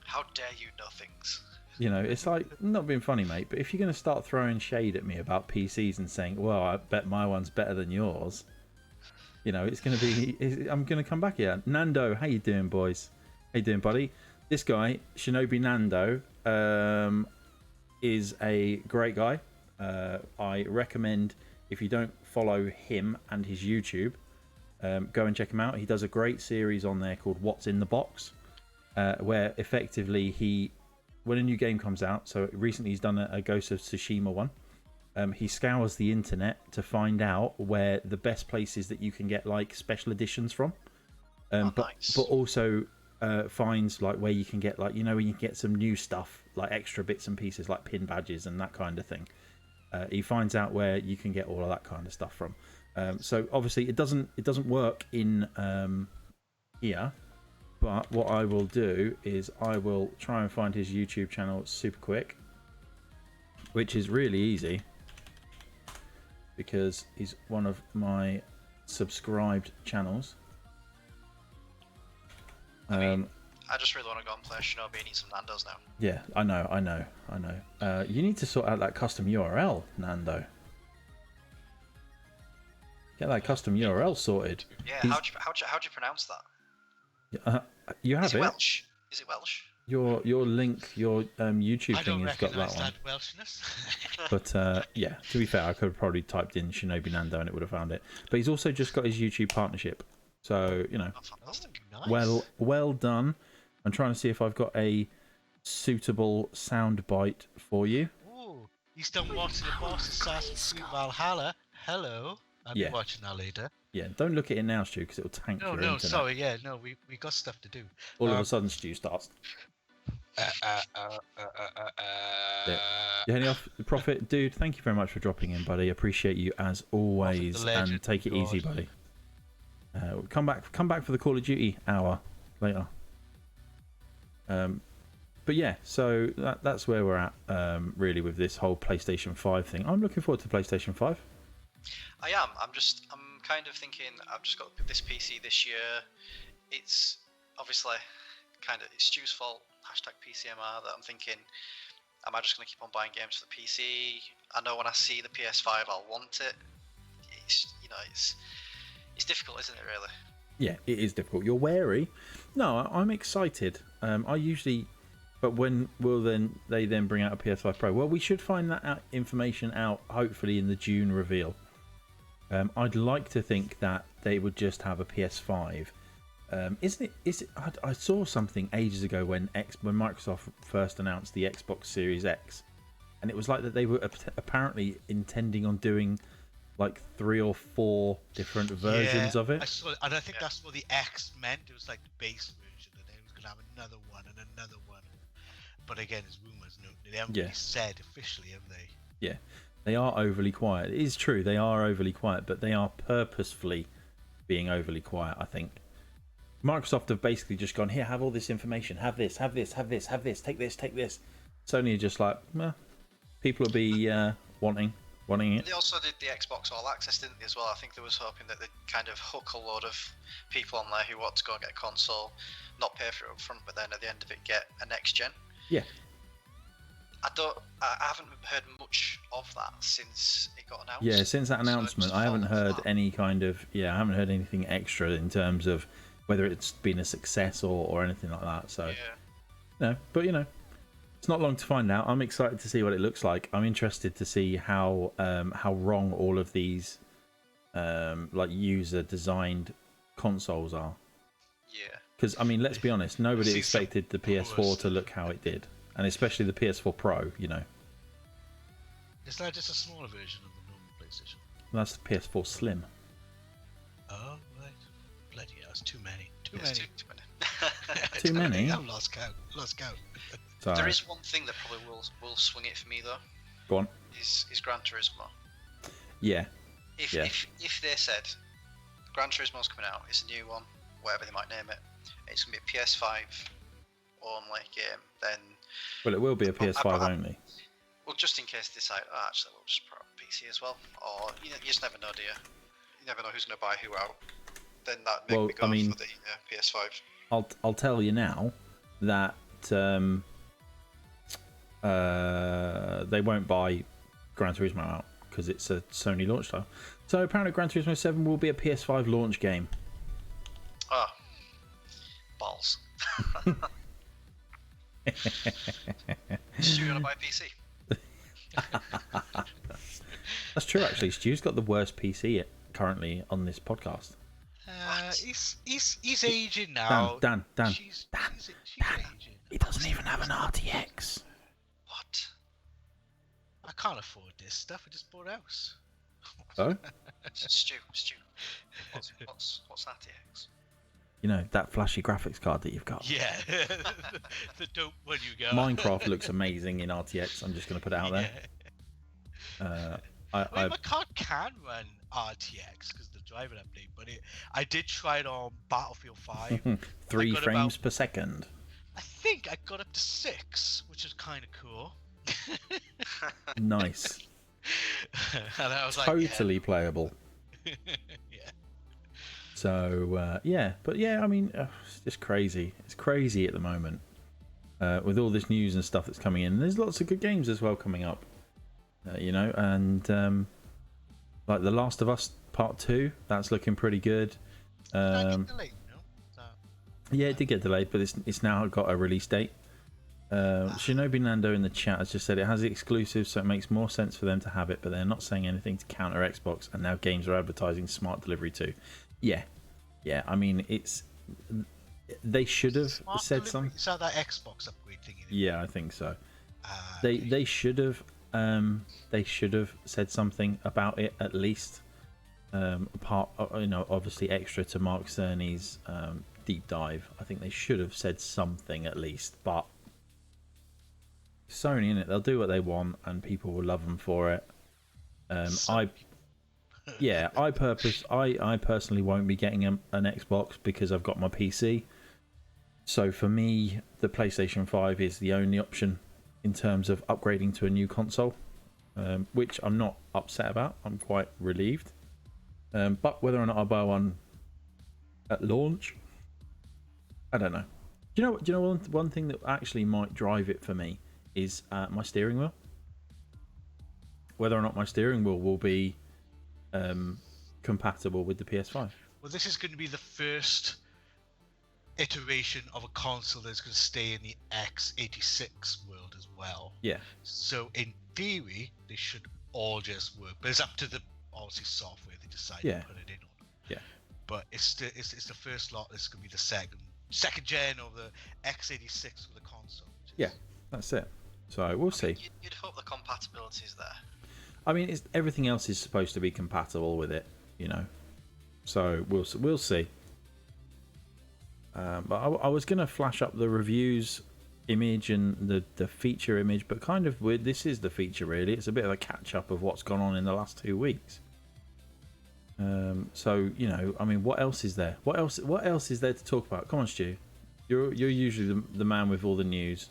How dare you know things? You know, it's like, not being funny, mate, but if you're going to start throwing shade at me about PCs and saying, "Well, I bet my one's better than yours," you know, it's going to be, I'm going to come back here. Nando, how you doing, boys? How you doing, buddy? This guy, Shinobi Nando, is a great guy. I recommend, if you don't follow him and his YouTube, go and check him out. He does a great series on there called What's in the Box, where effectively when a new game comes out, so recently he's done a Ghost of Tsushima one, he scours the internet to find out where the best places that you can get like special editions from. Nice. But also finds like where you can get like when you can get some new stuff like extra bits and pieces like pin badges and that kind of thing. He finds out where you can get all of that kind of stuff from. So obviously it doesn't work in here. But what I will do is I will try and find his YouTube channel super quick, which is really easy because he's one of my subscribed channels. I just really want to go and play Shinobi and eat some Nando's now. Yeah, I know. You need to sort out that custom URL, Nando. Get that custom URL sorted. Yeah, how'd you pronounce that? You have Is it Welsh? Is it Welsh? Your link, your YouTube I thing don't has got that recognise one. that Welshness. But yeah, to be fair, I could have probably typed in Shinobi Nando and it would have found it. But he's also just got his YouTube partnership, so Oh, fantastic. Nice. well done. I'm trying to see if I've got a suitable sound bite for you. Ooh, he's done watching the boss Assassin's Creed Valhalla. Hello. I'll be watching that later. Yeah, don't look at it now, Stu, because it'll tank your internet. Sorry, yeah, no, we got stuff to do. All of a sudden, Stu starts. Yeah. Heading off, Prophet, dude. Thank you very much for dropping in, buddy. Appreciate you as always, and take it easy, buddy. Come back for the Call of Duty hour later. But yeah, so that's where we're at, really, with this whole PlayStation 5 thing. I'm looking forward to PlayStation 5. I am. I'm kind of thinking I've just got this PC this year. It's obviously it's Stu's fault. #PCMR that I'm thinking. Am I just going to keep on buying games for the PC? I know when I see the PS5, I'll want it. It's difficult, isn't it? Really. Yeah, it is difficult. You're wary. No, I'm excited. I usually, but when will they then bring out a PS5 Pro? Well, we should find that information out hopefully in the June reveal. I'd like to think that they would just have a PS5. Isn't it? Is it? I saw something ages ago when Microsoft first announced the Xbox Series X, and it was like that they were apparently intending on doing like 3 or 4 different versions of it. I saw it, and I think that's what the X meant. It was like the base version, and then it was going to have another one and another one. But again, it's rumours. No, they haven't really said officially, have they? Yeah, they are overly quiet. It is true, they are overly quiet, but they are purposefully being overly quiet, I think. Microsoft have basically just gone, here, have all this information, have this, take this. Sony are just like, people will be wanting it. They also did the Xbox All Access, didn't they, as well? I think they was hoping that they'd kind of hook a load of people on there who want to go and get a console, not pay for it up front, but then at the end of it get a next gen. Yeah. I haven't heard much of that since it got announced. Yeah, since that announcement, I haven't heard any kind of, I haven't heard anything extra in terms of whether it's been a success or anything like that. So, no, but it's not long to find out. I'm excited to see what it looks like. I'm interested to see how wrong all of these like user designed consoles are. Yeah. Because let's be honest, nobody expected the PS4 to look how it did, and especially the PS4 Pro. Is that just a smaller version of the normal PlayStation? That's the PS4 Slim. Oh right, bloody hell, that's too many. Too Too many. I've lost count. Sorry. There is one thing that probably will swing it for me though. Go on. Is Gran Turismo. Yeah. If they said Gran Turismo's coming out, it's a new one, whatever they might name it, it's gonna be a PS5 only game, then. Well, it will be a PS5 only. Well, just in case they decide, actually, we'll just put it on PC as well, or you just never know, do you? You never know who's gonna buy who out. Then that make me go for the PS5. I'll tell you now that they won't buy Gran Turismo out because it's a Sony launch title. So apparently Gran Turismo 7 will be a PS5 launch game. Ah, balls. Stu gonna buy a PC? That's true, actually. Stu's got the worst PC currently on this podcast. He's aging now. Dan. She's aging. He doesn't even have an RTX. What? I can't afford this stuff. I just bought a house. Oh? Stu. What's RTX? you know, that flashy graphics card that you've got. Yeah, the dope one you got. Minecraft looks amazing in RTX. I'm just going to put it out there. My card can run RTX because the driver update, but I did try it on Battlefield 5. 3 frames per second. I think I got up to 6, which is kind of cool. Nice. And I was totally playable. Yeah. So but yeah, I mean, it's just crazy. It's crazy at the moment with all this news and stuff that's coming in. There's lots of good games as well coming up, you know, and like The Last of Us Part 2, that's looking pretty good. Yeah, it did get delayed, but it's now got a release date. Shinobi Nando in the chat has just said it has the exclusive, so it makes more sense for them to have it, but they're not saying anything to counter Xbox, and now games are advertising smart delivery too. Yeah. I mean, they should have said something. Is that Xbox upgrade thing? Yeah, I think so. They should have said something about it at least. Apart, you know, obviously extra to Mark Cerny's deep dive. I think they should have said something at least, but Sony, in it, they'll do what they want, and people will love them for it. I personally won't be getting an Xbox because I've got my PC. So for me, the PlayStation 5 is the only option in terms of upgrading to a new console, which I'm not upset about. I'm quite relieved. But whether or not I buy one at launch, I don't know. Do you know one thing that actually might drive it for me is my steering wheel. Whether or not my steering wheel will be compatible with the PS5. Well, this is going to be the first iteration of a console that's going to stay in the x86 world as well. Yeah. So in theory, they should all just work, but it's up to the obviously software they decide to put it in on. Yeah. But it's the first lot. This is going to be the second gen of the x86 for the console. Yeah, that's it. So we'll see. You'd hope the compatibility is there. I mean, everything else is supposed to be compatible with it, you know. So we'll see. But I was going to flash up the reviews image and the feature image, but kind of weird. This is the feature really. It's a bit of a catch up of what's gone on in the last 2 weeks. So you know, I mean, what else is there? What else is there to talk about? Come on, Stu. You're usually the man with all the news.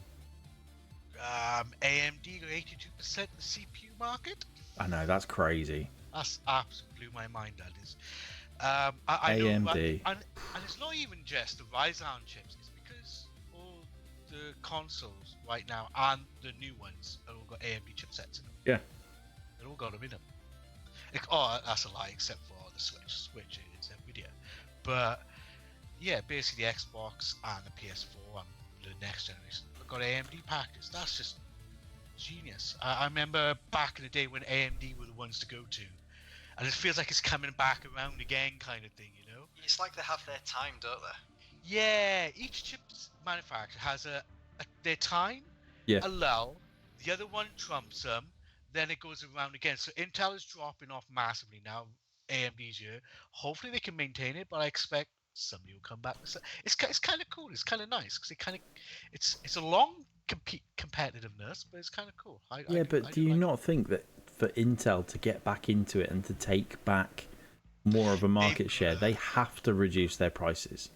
AMD got 82% of the CPU market. I know, that's crazy. That's absolutely blew my mind. That is. AMD. And it's not even just the Ryzen chips. It's because all the consoles right now and the new ones have all got AMD chipsets in them. Yeah. They've all got them in them. That's a lie, except for the Switch it's NVIDIA. But yeah, basically the Xbox and the PS4 and the next generation have got AMD packages. That's just genius. I remember back in the day when AMD were the ones to go to, and it feels like it's coming back around again, kind of thing, you know. It's like they have their time, don't they? Yeah, each chip manufacturer has their time, a lull. The other one trumps them. Then it goes around again. So Intel is dropping off massively now. AMD's year. Hopefully they can maintain it, but I expect somebody will come back. It's kind of cool. It's kind of nice because it's a long competitiveness, but it's kind of cool. Do you not think that for Intel to get back into it and to take back more of a market share, they have to reduce their prices?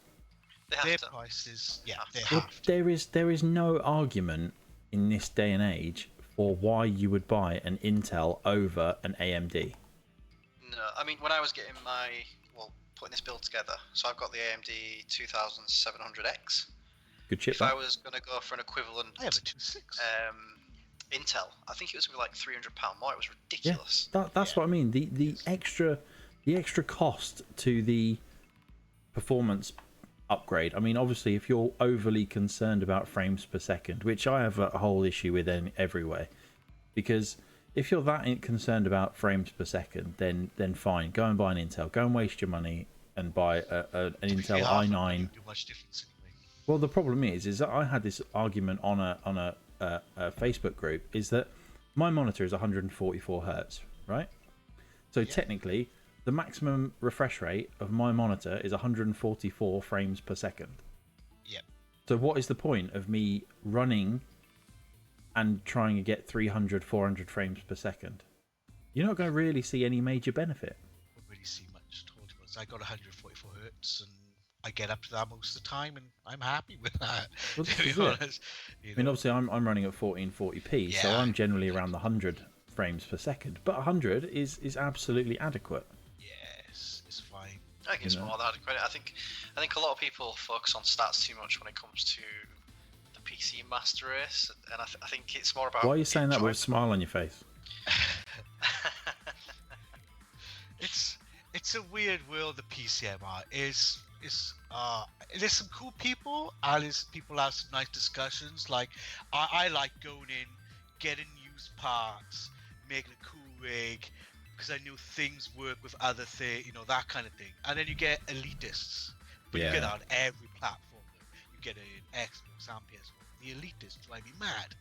Their prices, yeah, they have to. There is no argument in this day and age for why you would buy an Intel over an AMD. No, I mean, when I was getting putting this build together, so I've got the AMD 2700X. Good chip. If I was going to go for an equivalent I have a 2.6. Intel, I think it was going to be like £300 more. It was ridiculous. Yeah, that's what I mean. The extra cost to the performance upgrade. I mean, obviously, if you're overly concerned about frames per second, which I have a whole issue with everywhere, because if you're that concerned about frames per second, then fine, go and buy an Intel. Go and waste your money and buy an Intel i9. Well, the problem is that I had this argument on a Facebook group. Is that my monitor is 144 hertz, right? So technically, the maximum refresh rate of my monitor is 144 frames per second. Yep. So what is the point of me running and trying to get 300, 400 frames per second? You're not going to really see any major benefit. I don't really see much. Told you, I got 144 hertz, and I get up to that most of the time, and I'm happy with that. Well, to be honest, I mean, obviously, I'm running at 1440p, so I'm generally around the 100 frames per second. But 100 is absolutely adequate. Yes, it's fine. I think it's more than adequate. I think a lot of people focus on stats too much when it comes to the PC Master Race, and I think it's more about. Why are you saying that with a smile on your face? It's a weird world. The PCMR is there's some cool people, and there's people have some nice discussions. Like I like going in, getting used parts, making a cool rig, because I know things work with other things, that kind of thing. And then you get elitists, but you get that on every platform. You get it in Xbox and PS4. The elitists drive me mad.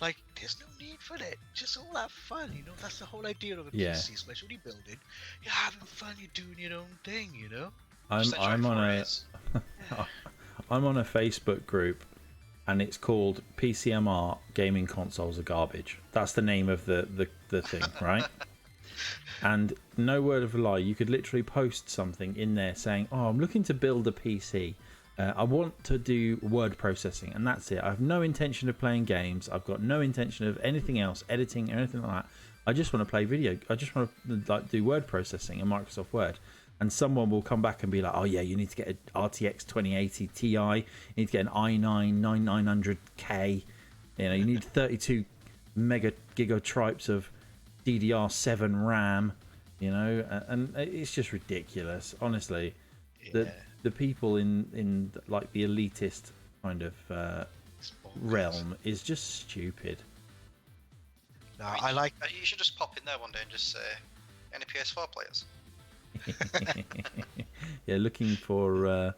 Like, there's no need for it. Just all have fun, That's the whole idea of a PC, especially building. You're having fun. You're doing your own thing, I'm on a Facebook group, and it's called PCMR Gaming Consoles Are Garbage. That's the name of the thing, right? And no word of a lie, you could literally post something in there saying, "Oh, I'm looking to build a PC. I want to do word processing, and that's it. I have no intention of playing games. I've got no intention of anything else, editing or anything like that. I just want to play video. I just want to do word processing in Microsoft Word." And someone will come back and be like, "Oh yeah, you need to get an RTX 2080 Ti. You need to get an i9 9900K. You need 32 mega gigabytes of DDR7 RAM. And it's just ridiculous, honestly." Yeah. The people in like the elitist kind of realm is just stupid. No, I like. You should just pop in there one day and just say, "Any PS4 players?" Yeah, looking for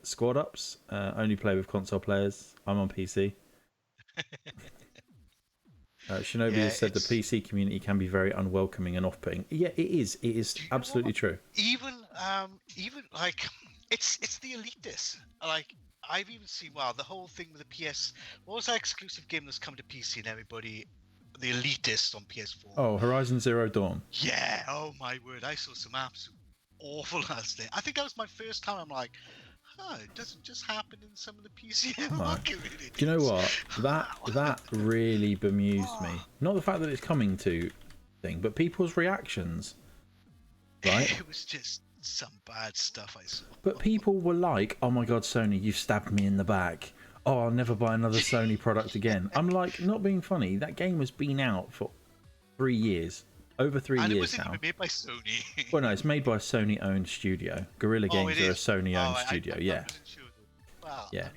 squad ups. Only play with console players. I'm on PC. Shinobi has said the PC community can be very unwelcoming and off-putting. Yeah, it is. It is absolutely true. Even like it's the elitists. Like I've even seen the whole thing with the PS. What was that exclusive game that's come to PC and everybody? The elitists on PS4. Oh, Horizon Zero Dawn. Yeah. Oh my word! I saw some absolute awfulness there. I think that was my first time. I'm like, it doesn't just happen in some of the PC communities. Do you know what? That really bemused me. Not the fact that it's coming to thing, but people's reactions. Right? It was just some bad stuff I saw. But people were like, "Oh my god, Sony, you stabbed me in the back. Oh, I'll never buy another Sony product again." I'm like, not being funny. That game has been out for 3 years. Over 3 years now. And it wasn't even made by Sony. Well, no, it's made by a Sony-owned studio. Guerrilla Games are a Sony-owned studio. Yeah. Well, yeah.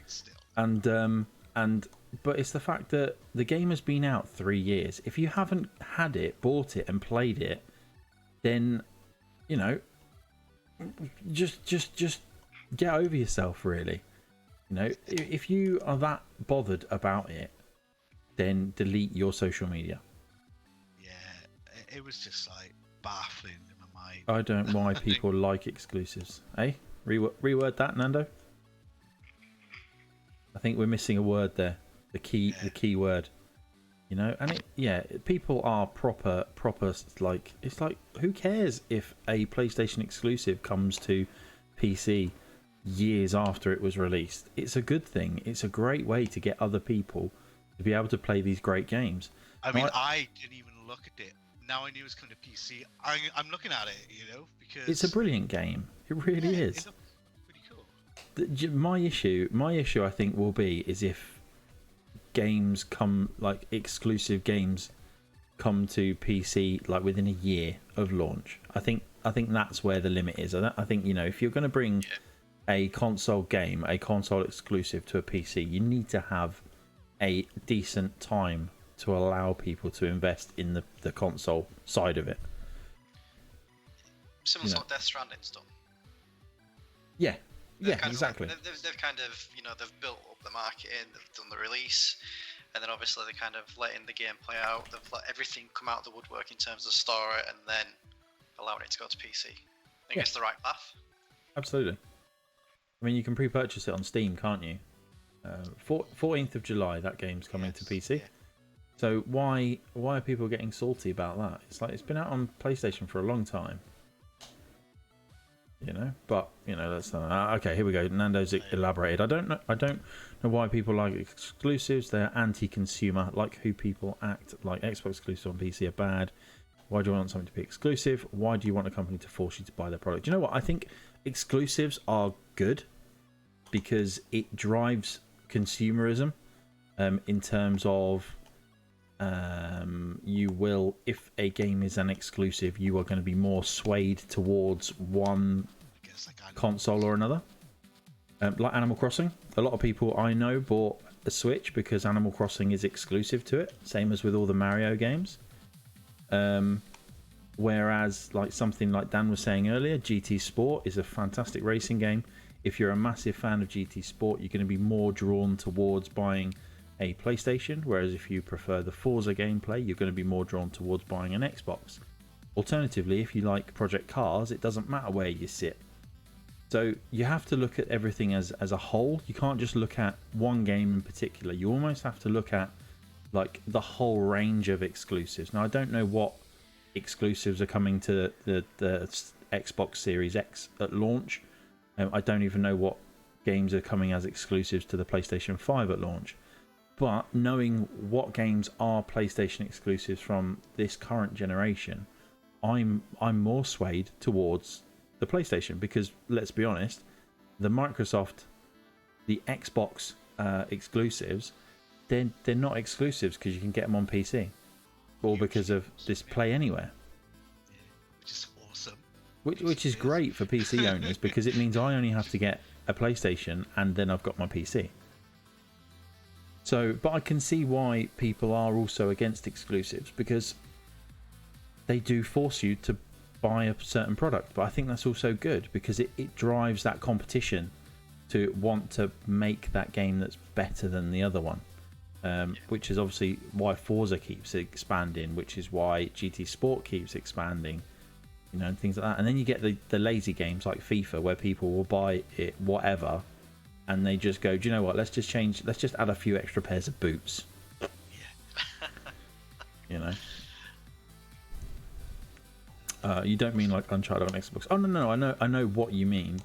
I mean, still. But it's the fact that the game has been out 3 years. If you haven't had it, bought it, and played it, then just get over yourself, really. If you are that bothered about it, then delete your social media. It was just like baffling in my mind. I don't know why people like exclusives. Eh? Reword that, Nando. I think we're missing a word there. The key word. And people are proper like, it's like, who cares if a PlayStation exclusive comes to PC years after it was released? It's a good thing. It's a great way to get other people to be able to play these great games. I mean, I didn't even look at it. Now I knew it was coming to PC. I'm looking at it, because it's a brilliant game. It really is. It's pretty cool. My issue, I think, will be is if games come, like exclusive games, come to PC like within a year of launch. I think that's where the limit is. I think if you're going to bring a console game, a console exclusive to a PC, you need to have a decent time to allow people to invest in the console side of it. Similar to what Death Stranding's done. Yeah, exactly. They've kind of, they've built up the marketing, they've done the release, and then obviously they kind of letting the game play out. They've let everything come out of the woodwork in terms of story, and then allowing it to go to PC. I think it's the right path. Absolutely. I mean, you can pre-purchase it on Steam, can't you? 14th of July, that game's coming to PC. Yeah. So why are people getting salty about that? It's like it's been out on PlayStation for a long time. You know, but you know that's okay. Here we go. Nando's elaborated. I don't know why people like exclusives. They're anti-consumer. Like who people act like Xbox exclusives on PC are bad. Why do you want something to be exclusive? Why do you want a company to force you to buy their product? Do you know what? I think exclusives are good because it drives consumerism in terms of you will, if a game is an exclusive, you are going to be more swayed towards one console or another. Like Animal Crossing, a lot of people I know bought a Switch because Animal Crossing is exclusive to it, same as with all the Mario games. Whereas like something like Dan was saying earlier, GT Sport is a fantastic racing game. If you're a massive fan of GT Sport, you're going to be more drawn towards buying a PlayStation, whereas if you prefer the Forza gameplay, you're going to be more drawn towards buying an Xbox. Alternatively, if you like Project Cars, it doesn't matter where you sit. So you have to look at everything as a whole. You can't just look at one game in particular. You almost have to look at like the whole range of exclusives. Now, I don't know what exclusives are coming to the Xbox Series X at launch. I don't even know what games are coming as exclusives to the PlayStation 5 at launch. But knowing what games are PlayStation exclusives from this current generation, I'm more swayed towards the PlayStation because let's be honest, the Xbox exclusives, they're not exclusives because you can get them on PC, or because of this Play Anywhere, which is awesome. Which is great for PC owners because it means I only have to get a PlayStation and then I've got my PC. So, but I can see why people are also against exclusives because they do force you to buy a certain product. But I think that's also good because it drives that competition to want to make that game that's better than the other one. Which is obviously why Forza keeps expanding, which is why GT Sport keeps expanding, you know, and things like that. And then you get the lazy games like FIFA where people will buy it whatever and they just go, do you know what, let's just add a few extra pairs of boots. You know, you don't mean like Uncharted on Xbox. Oh no, I know what you mean.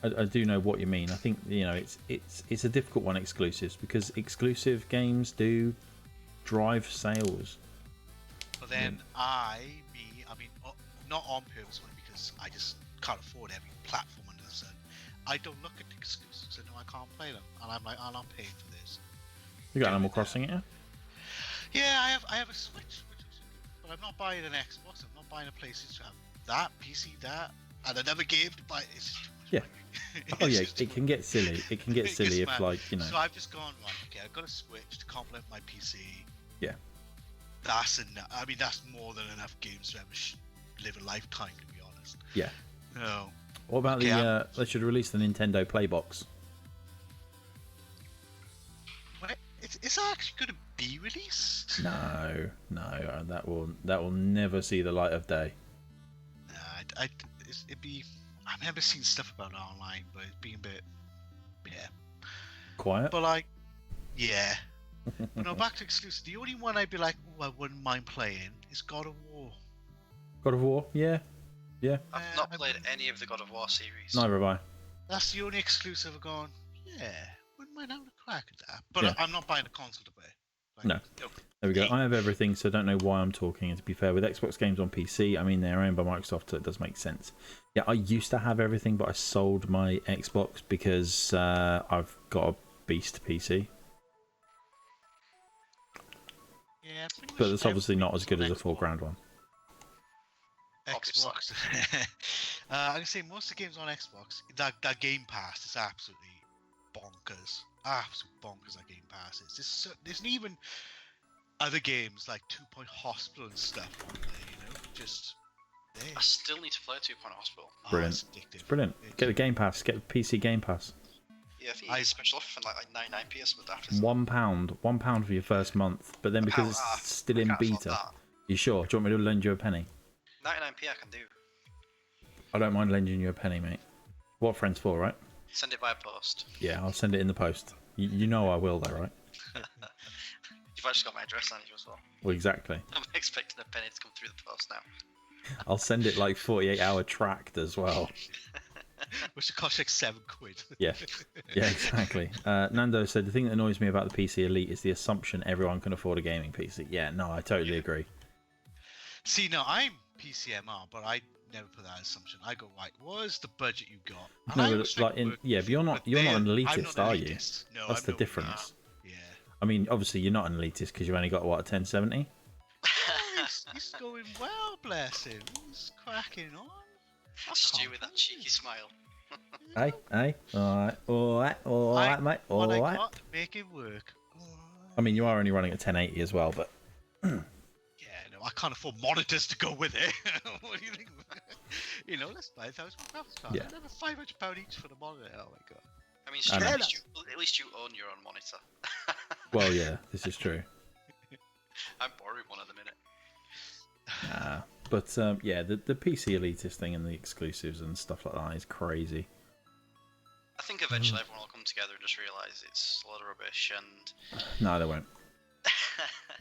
I do know what you mean. I think, you know, it's a difficult one, exclusives, because exclusive games do drive sales. But then I mean, not on purpose, only because I just can't afford every platform under the sun. I don't look at the exclusives. I know I can't play them, and I'm like, I'm not paying for this. You got Animal Crossing, yeah? Yeah, I have a Switch, but I'm not buying an Xbox. I'm not buying a PlayStation. That PC, and another game to buy. It's just too much yeah. money. Oh yeah, it can get silly. It can get silly if, like, you know. So I've just gone, right, okay, I've got a Switch to complement my PC. Yeah. That's enough. I mean, that's more than enough games to ever live a lifetime, to be honest. Yeah. No. What about they should release the Nintendo Playbox? Wait, is that actually going to be released? No, that will never see the light of day. Nah, it'd be. I've never seen stuff about it online, but it's been a bit, Quiet. But like, yeah. But no, back to exclusive. The only one I'd be like, oh, I wouldn't mind playing is God of War. God of War, yeah. I've not played any of the God of War series. Neither have I. That's the only exclusive I've gone, yeah, wouldn't mind having a crack at that. But Yeah. I'm not buying a console to play. Like, No. There we go. I have everything, so I don't know why I'm talking. And to be fair, with Xbox games on PC, I mean, they're owned by Microsoft, so it does make sense. Yeah, I used to have everything, but I sold my Xbox because I've got a beast PC. Yeah, pretty much But it's obviously not as good everything's as a on £4,000 one. Xbox. I'm gonna say most of the games on Xbox, that Game Pass is absolutely bonkers. Absolute bonkers, that Game Pass is. There's even other games like 2 Point Hospital and stuff on there, you know, just there. I still need to play 2 Point Hospital. Brilliant. It's addictive. It's brilliant. Get a Game Pass. Get a PC Game Pass. Yeah, I think you get a special offer for like 99p or something after. £1. £1 for your first month, but then because it's still in I can't afford beta. that. You sure? Do you want me to lend you a penny? 99p I can do. I don't mind lending you a penny, mate. What friends for, right? Send it by post. Yeah, I'll send it in the post. You know I will, though, right? You've actually got my address on you as well. Well, exactly. I'm expecting a penny to come through the post now. I'll send it like 48-hour tracked as well. Which will cost like £7. Yeah, exactly. Nando said the thing that annoys me about the PC Elite is the assumption everyone can afford a gaming PC. Yeah, no, I totally agree. See, no, I'm PCMR, but I never put that assumption. I go, right, what is the budget you got? And I No, always but like think, yeah, but you're not an I'm elitist, not are an you? elitist. No, That's I'm the not- difference. Yeah. I mean, obviously you're not an elitist because you've only got what, a 1070. Oh, he's going well, bless him. He's cracking on. I Stu can't with that believe cheeky it. smile. Hey, all right, mate, all What I right. got, make it work. I mean, you are only running at 1080 as well, but Yeah, no, I can't afford monitors to go with it. What do you think? You know, let's buy £1,000 card. Yeah. Another £500 each for the monitor. Oh my god. I mean, I Stu, know. at least you own your own monitor. well, yeah, this is true. I'm borrowing one at the minute. But yeah, the PC elitist thing and the exclusives and stuff like that is crazy. I think eventually everyone will come together and just realise it's a lot of rubbish and... No, they won't.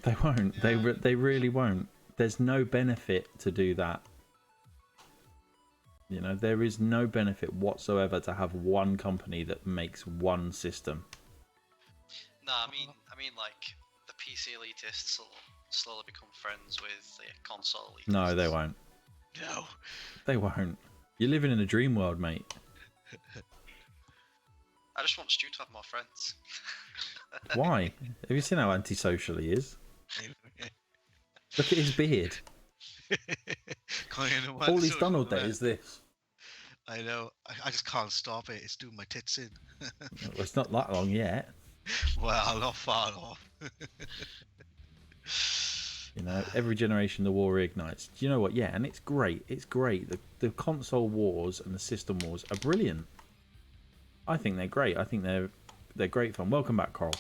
They won't. They really won't. There's no benefit to do that. You know, there is no benefit whatsoever to have one company that makes one system. No, I mean, like, the PC elitists will slowly become friends with the console elitists. No, they won't. No. They won't. You're living in a dream world, mate. I just want Stu to have more friends. Why? Have you seen how antisocial he is? Look at his beard. All he's done all day is this. I know. I just can't stop it. It's doing my tits in. Well, it's not that long yet. Well, not far off. You know, every generation the war ignites. Do you know what? Yeah, and it's great. It's great. The console wars and the system wars are brilliant. I think they're great. I think they're great fun. Welcome back, Coral.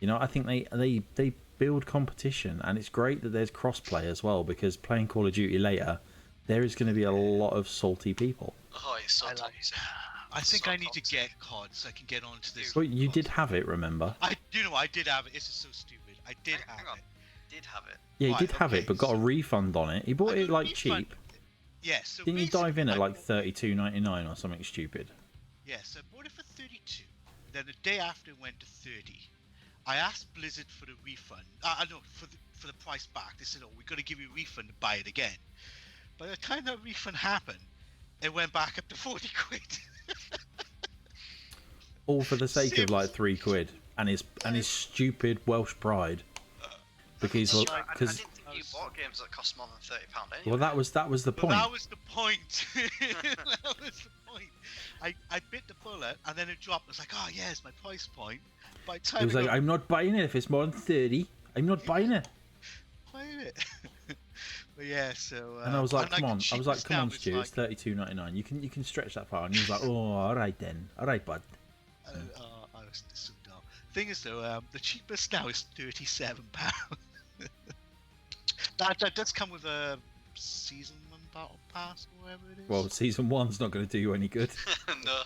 You know, I think they build competition, and it's great that there's crossplay as well, because playing Call of Duty later, there is going to be a lot of salty people. Oh, it's so toxic. I think So I need to toxic. get COD so I can get onto this. But you did have it, remember? I did have it. This is so stupid. I did have Hang on. it. Did have it. Yeah, he Right, did have okay, it, but got a refund on it. He bought I it got a like refund. cheap. Yeah, so Didn't you dive in at basically, like $32.99 or something stupid? Yeah, so I bought it for 32. Then the day after it went to 30. I asked Blizzard for the refund. No, for the price back. They said, "Oh, we got to give you a refund to buy it again." By the time that refund happened, it went back up to 40 quid. All for the sake of like £3 and his stupid Welsh pride. Because I didn't think you bought games that cost more than £30 anyway. well, that was the But point. that was the point. That was the point. I bit the bullet and then it dropped. I was like, "Oh yeah, it's my price point." By the time It was I like, got I'm not buying it if it's more than 30. I'm not buying it. playing it. But yeah, so. And I was like, and, come on. the I was like, cheapest come now on, is, Stu. It's $32.99. You can stretch that far. And he was like, oh, all right then. All right, bud. I was so dumb. Thing is though, the cheapest now is £37. that does come with a season 1 battle pass or whatever it is. Well, season 1's not going to do you any good. No.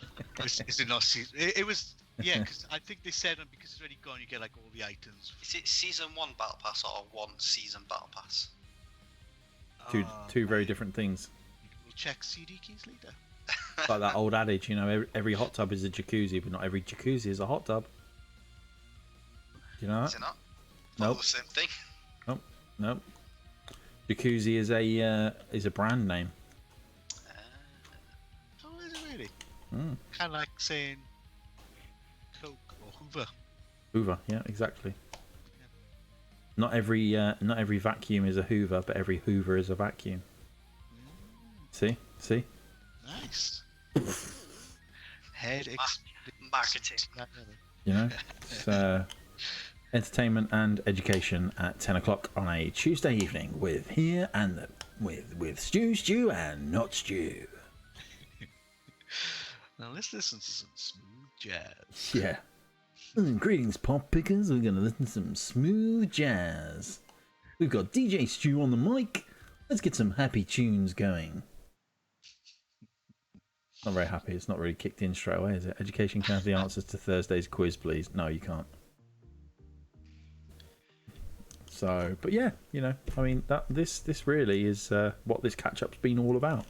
is it not season? It was. Yeah, because I think they said because it's already gone, you get like all the items. Is it season 1 battle pass or 1 season battle pass? Two very different things. We'll check CD keys later. Like that old adage, you know, every hot tub is a jacuzzi, but not every jacuzzi is a hot tub. Do you know Is that? it not? Nope. The same thing. Nope. Jacuzzi is a brand name. Oh, is it really? Mm. Kind of like saying Coke or Hoover. Hoover, yeah, exactly. Not every vacuum is a Hoover, but every Hoover is a vacuum. See? Nice. Head Marketing. You know, it's entertainment and education at 10 o'clock on a Tuesday evening with with Stu and Not Stu. Now let's listen to some smooth jazz. Yeah. Greetings, pop pickers. We're gonna listen to some smooth jazz. We've got DJ Stu on the mic. Let's get some happy tunes going. Not very happy. It's not really kicked in straight away, is it? Education can have the answers to Thursday's quiz, please. No, you can't. So, but yeah, you know, I mean, this really is what this catch-up's been all about.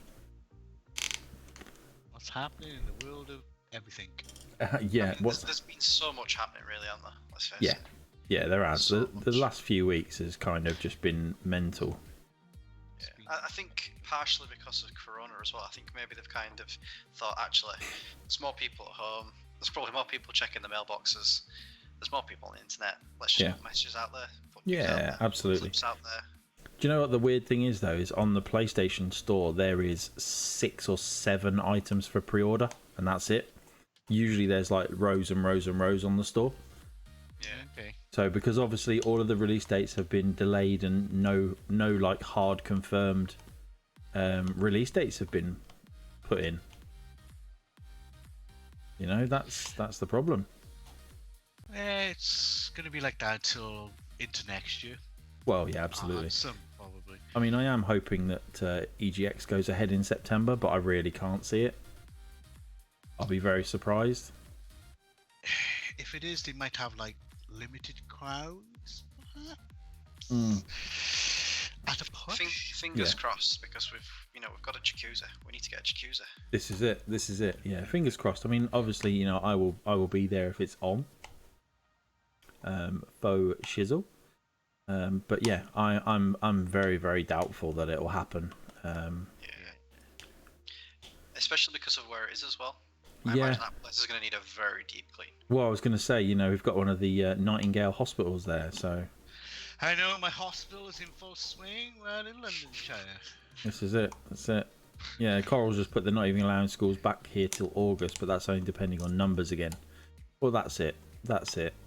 What's happening in the world of everything? Yeah, I mean, there's been so much happening, really, hasn't there? Let's face it. Yeah, there has. So The last few weeks has kind of just been mental. Yeah. I think partially because of Corona as well. I think maybe they've kind of thought, actually, there's more people at home. There's probably more people checking the mailboxes. There's more people on the internet. Let's just put messages out there. Put news out there, absolutely. Clips out there. Do you know what the weird thing is, though? Is on the PlayStation Store, there is 6 or 7 items for pre-order, and that's it. Usually there's like rows and rows and rows on the store. Yeah. Okay. So because obviously all of the release dates have been delayed and no like hard confirmed release dates have been put in. You know, that's the problem. It's going to be like that until into next year. Well, yeah, absolutely. Some probably. I mean, I am hoping that EGX goes ahead in September, but I really can't see it. I'll be very surprised. If it is, they might have like limited crowds. Mm. At a push. Fingers crossed, because we've got a jacuzzi. We need to get a jacuzzi. This is it. Yeah, fingers crossed. I mean, obviously, you know, I will be there if it's on. Faux shizzle. But yeah, I'm very, very doubtful that it will happen. Yeah. Especially because of where it is as well. I imagine that place is going to need a very deep clean. Well, I was going to say, you know, we've got one of the Nightingale hospitals there, so. I know my hospital is in full swing. We're in London, China. This is it. That's it. Yeah, Coral's just put they're not even allowing schools back here till August, but that's only depending on numbers again. Well, that's it.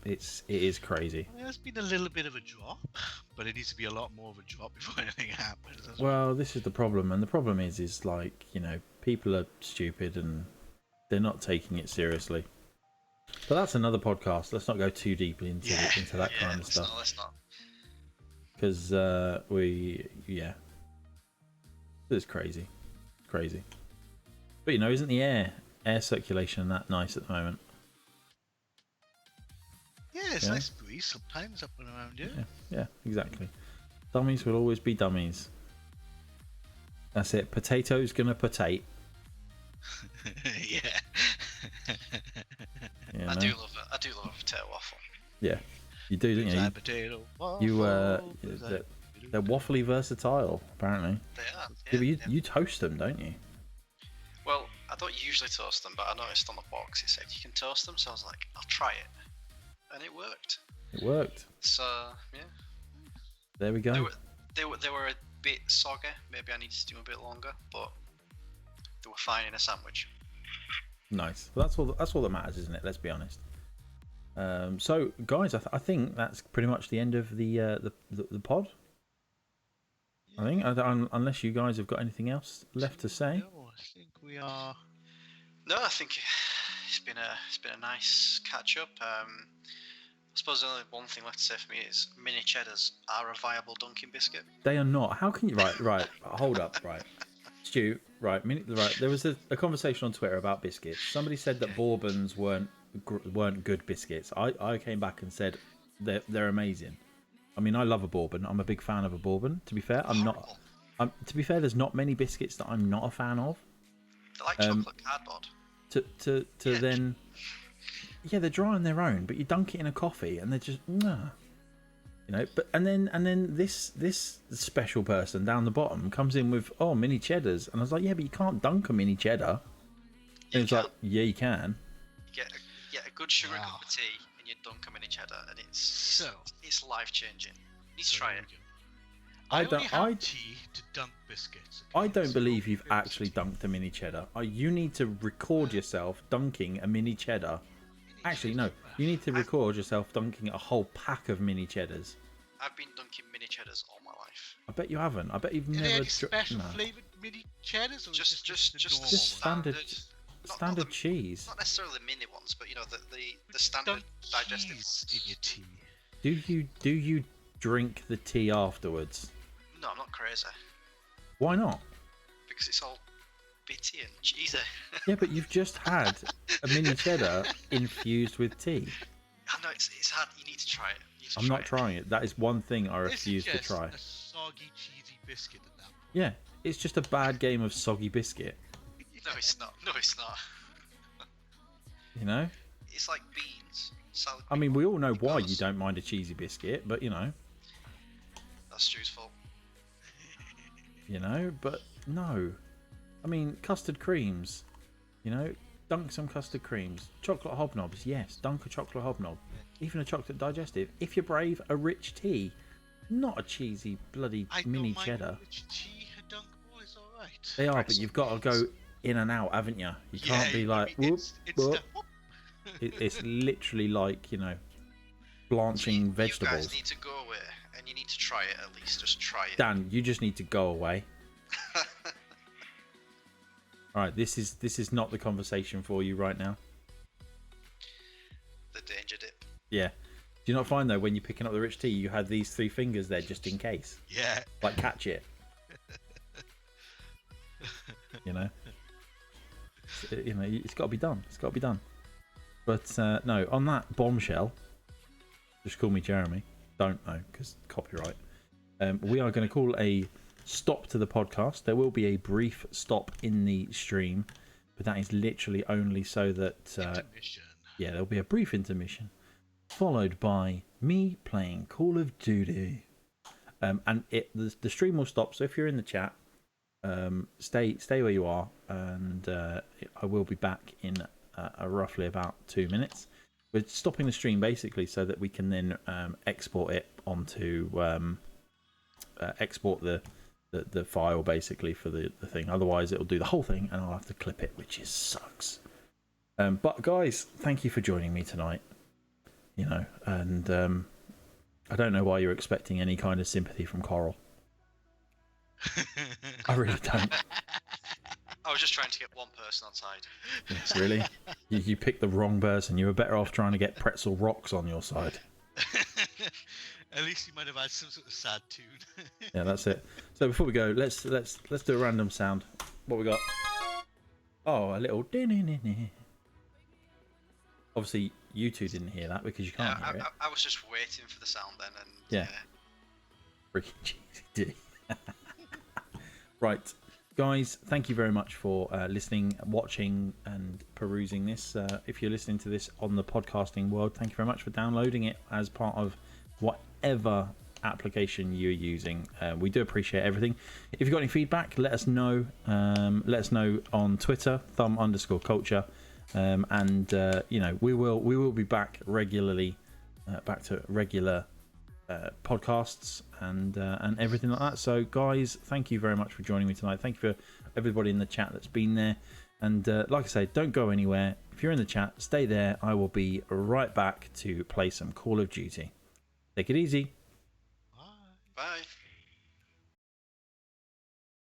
It is crazy. There's been a little bit of a drop, but it needs to be a lot more of a drop before anything happens. Well, this is the problem, and the problem is like, you know, people are stupid and they're not taking it seriously. But that's another podcast. Let's not go too deeply into that kind of stuff. Let's not. Because it's crazy. But you know, isn't the air circulation that nice at the moment? Yeah, it's nice breeze sometimes up and around here. Yeah, exactly. Dummies will always be dummies. That's it. Potato's gonna potate. Yeah. I do love a potato waffle. Yeah, you do, don't you? Potato waffle. They're waffly versatile, apparently. They are. Yeah, but you toast them, don't you? Well, I don't usually toast them, but I noticed on the box it said you can toast them, so I was like, I'll try it, and it worked. So yeah. There we go. They were a bit soggy. Maybe I needed to do them a bit longer, but they were fine in a sandwich. Nice. Well, that's all that matters, isn't it? Let's be honest. So, guys, I think that's pretty much the end of the pod. I think, unless you guys have got anything else left to say. No, I think we are. No, I think it's been a nice catch up. I suppose the only one thing left to say for me is mini cheddars are a viable Dunkin' biscuit. They are not. How can you? Right. Hold up. Right, Stu. Right. There was a conversation on Twitter about biscuits. Somebody said that Bourbons weren't good biscuits. I came back and said they're amazing. I mean, I love a Bourbon. I'm a big fan of a Bourbon. To be fair, to be fair, there's not many biscuits that I'm not a fan of. They're like chocolate cardboard. Then, yeah, they're dry on their own, but you dunk it in a coffee and they're just nah. You know. But and then this special person down the bottom comes in with mini cheddars, and I was like, yeah, but you can't dunk a mini cheddar. And it's like, yeah, you can. You get a good sugar cup of tea, and you dunk a mini cheddar, and it's life changing. You need to try it. I only have tea to dunk biscuits. I don't believe you've actually dunked a mini cheddar. You need to record yourself dunking a mini cheddar. Actually, no. You need to record yourself dunking a whole pack of mini cheddars. I've been dunking mini cheddars all my life. I bet you haven't. I bet you've never. Any special flavored mini cheddars, or just standard cheese. Not necessarily the mini ones, but you know the standard digestive ones. In your tea. Do you drink the tea afterwards? No, I'm not crazy. Why not? Because it's all bitty and cheesy. Yeah, but you've just had a mini cheddar infused with tea. I know it's hard. You need to try it. I'm not trying it. That is one thing I refuse to try. A soggy, cheesy biscuit at that point. Yeah, it's just a bad game of soggy biscuit. No, it's not. No, it's not. You know? It's like beans. Salad. I mean, we all know why you don't mind a cheesy biscuit, but you know. That's Stu's fault. You know, but no. I mean, custard creams. You know, dunk some custard creams. Chocolate hobnobs, yes, dunk a chocolate hobnob. Even a chocolate digestive. If you're brave, a rich tea. Not a cheesy bloody mini cheddar. Rich tea, dunk boys, all right. They are, but you've got to go in and out, haven't you? You can't be like, I mean, whoop, whoop. It's literally like, you know, blanching vegetables. You guys need to go away and you need to try it at least. Just try it. Dan, you just need to go away. All right, this is not the conversation for you right now. The danger dip. Yeah. Do you not find though when you're picking up the rich tea, you had these 3 fingers there just in case? Yeah. Like catch it. You know. You know, it's got to be done. It's got to be done. But no, on that bombshell, just call me Jeremy. Don't know because copyright. We are going to call a stop to the podcast. There will be a brief stop in the stream, but that is literally only so that Intermission. yeah, there'll be a brief intermission, followed by me playing Call of Duty. And the stream will stop. So if you're in the chat, stay where you are, and I will be back in roughly about 2 minutes. We're stopping the stream basically so that we can then export it onto export the file basically for the thing. Otherwise, it'll do the whole thing, and I'll have to clip it, which sucks. But guys, thank you for joining me tonight. You know, and I don't know why you're expecting any kind of sympathy from Coral. I really don't. I was just trying to get one person on side. Yes, really? You picked the wrong person. You were better off trying to get Pretzel Rocks on your side. At least you might have had some sort of sad tune. Yeah, that's it. So before we go, let's do a random sound. What we got? Oh, a little. Obviously, you two didn't hear that because you can't hear it. I was just waiting for the sound then, and yeah. Freaking cheesy. Right, guys, thank you very much for listening, watching, and perusing this. If you're listening to this on the podcasting world, thank you very much for downloading it as part of whatever application you're using. We do appreciate everything. If you've got any feedback, let us know. Let us know on Twitter, thumb_culture. And you know, we will be back regularly, back to regular podcasts and everything like that. So guys, thank you very much for joining me tonight. Thank you for everybody in the chat that's been there, and like I say, don't go anywhere. If you're in the chat, stay there. I will be right back to play some Call of Duty. Take it easy. Bye.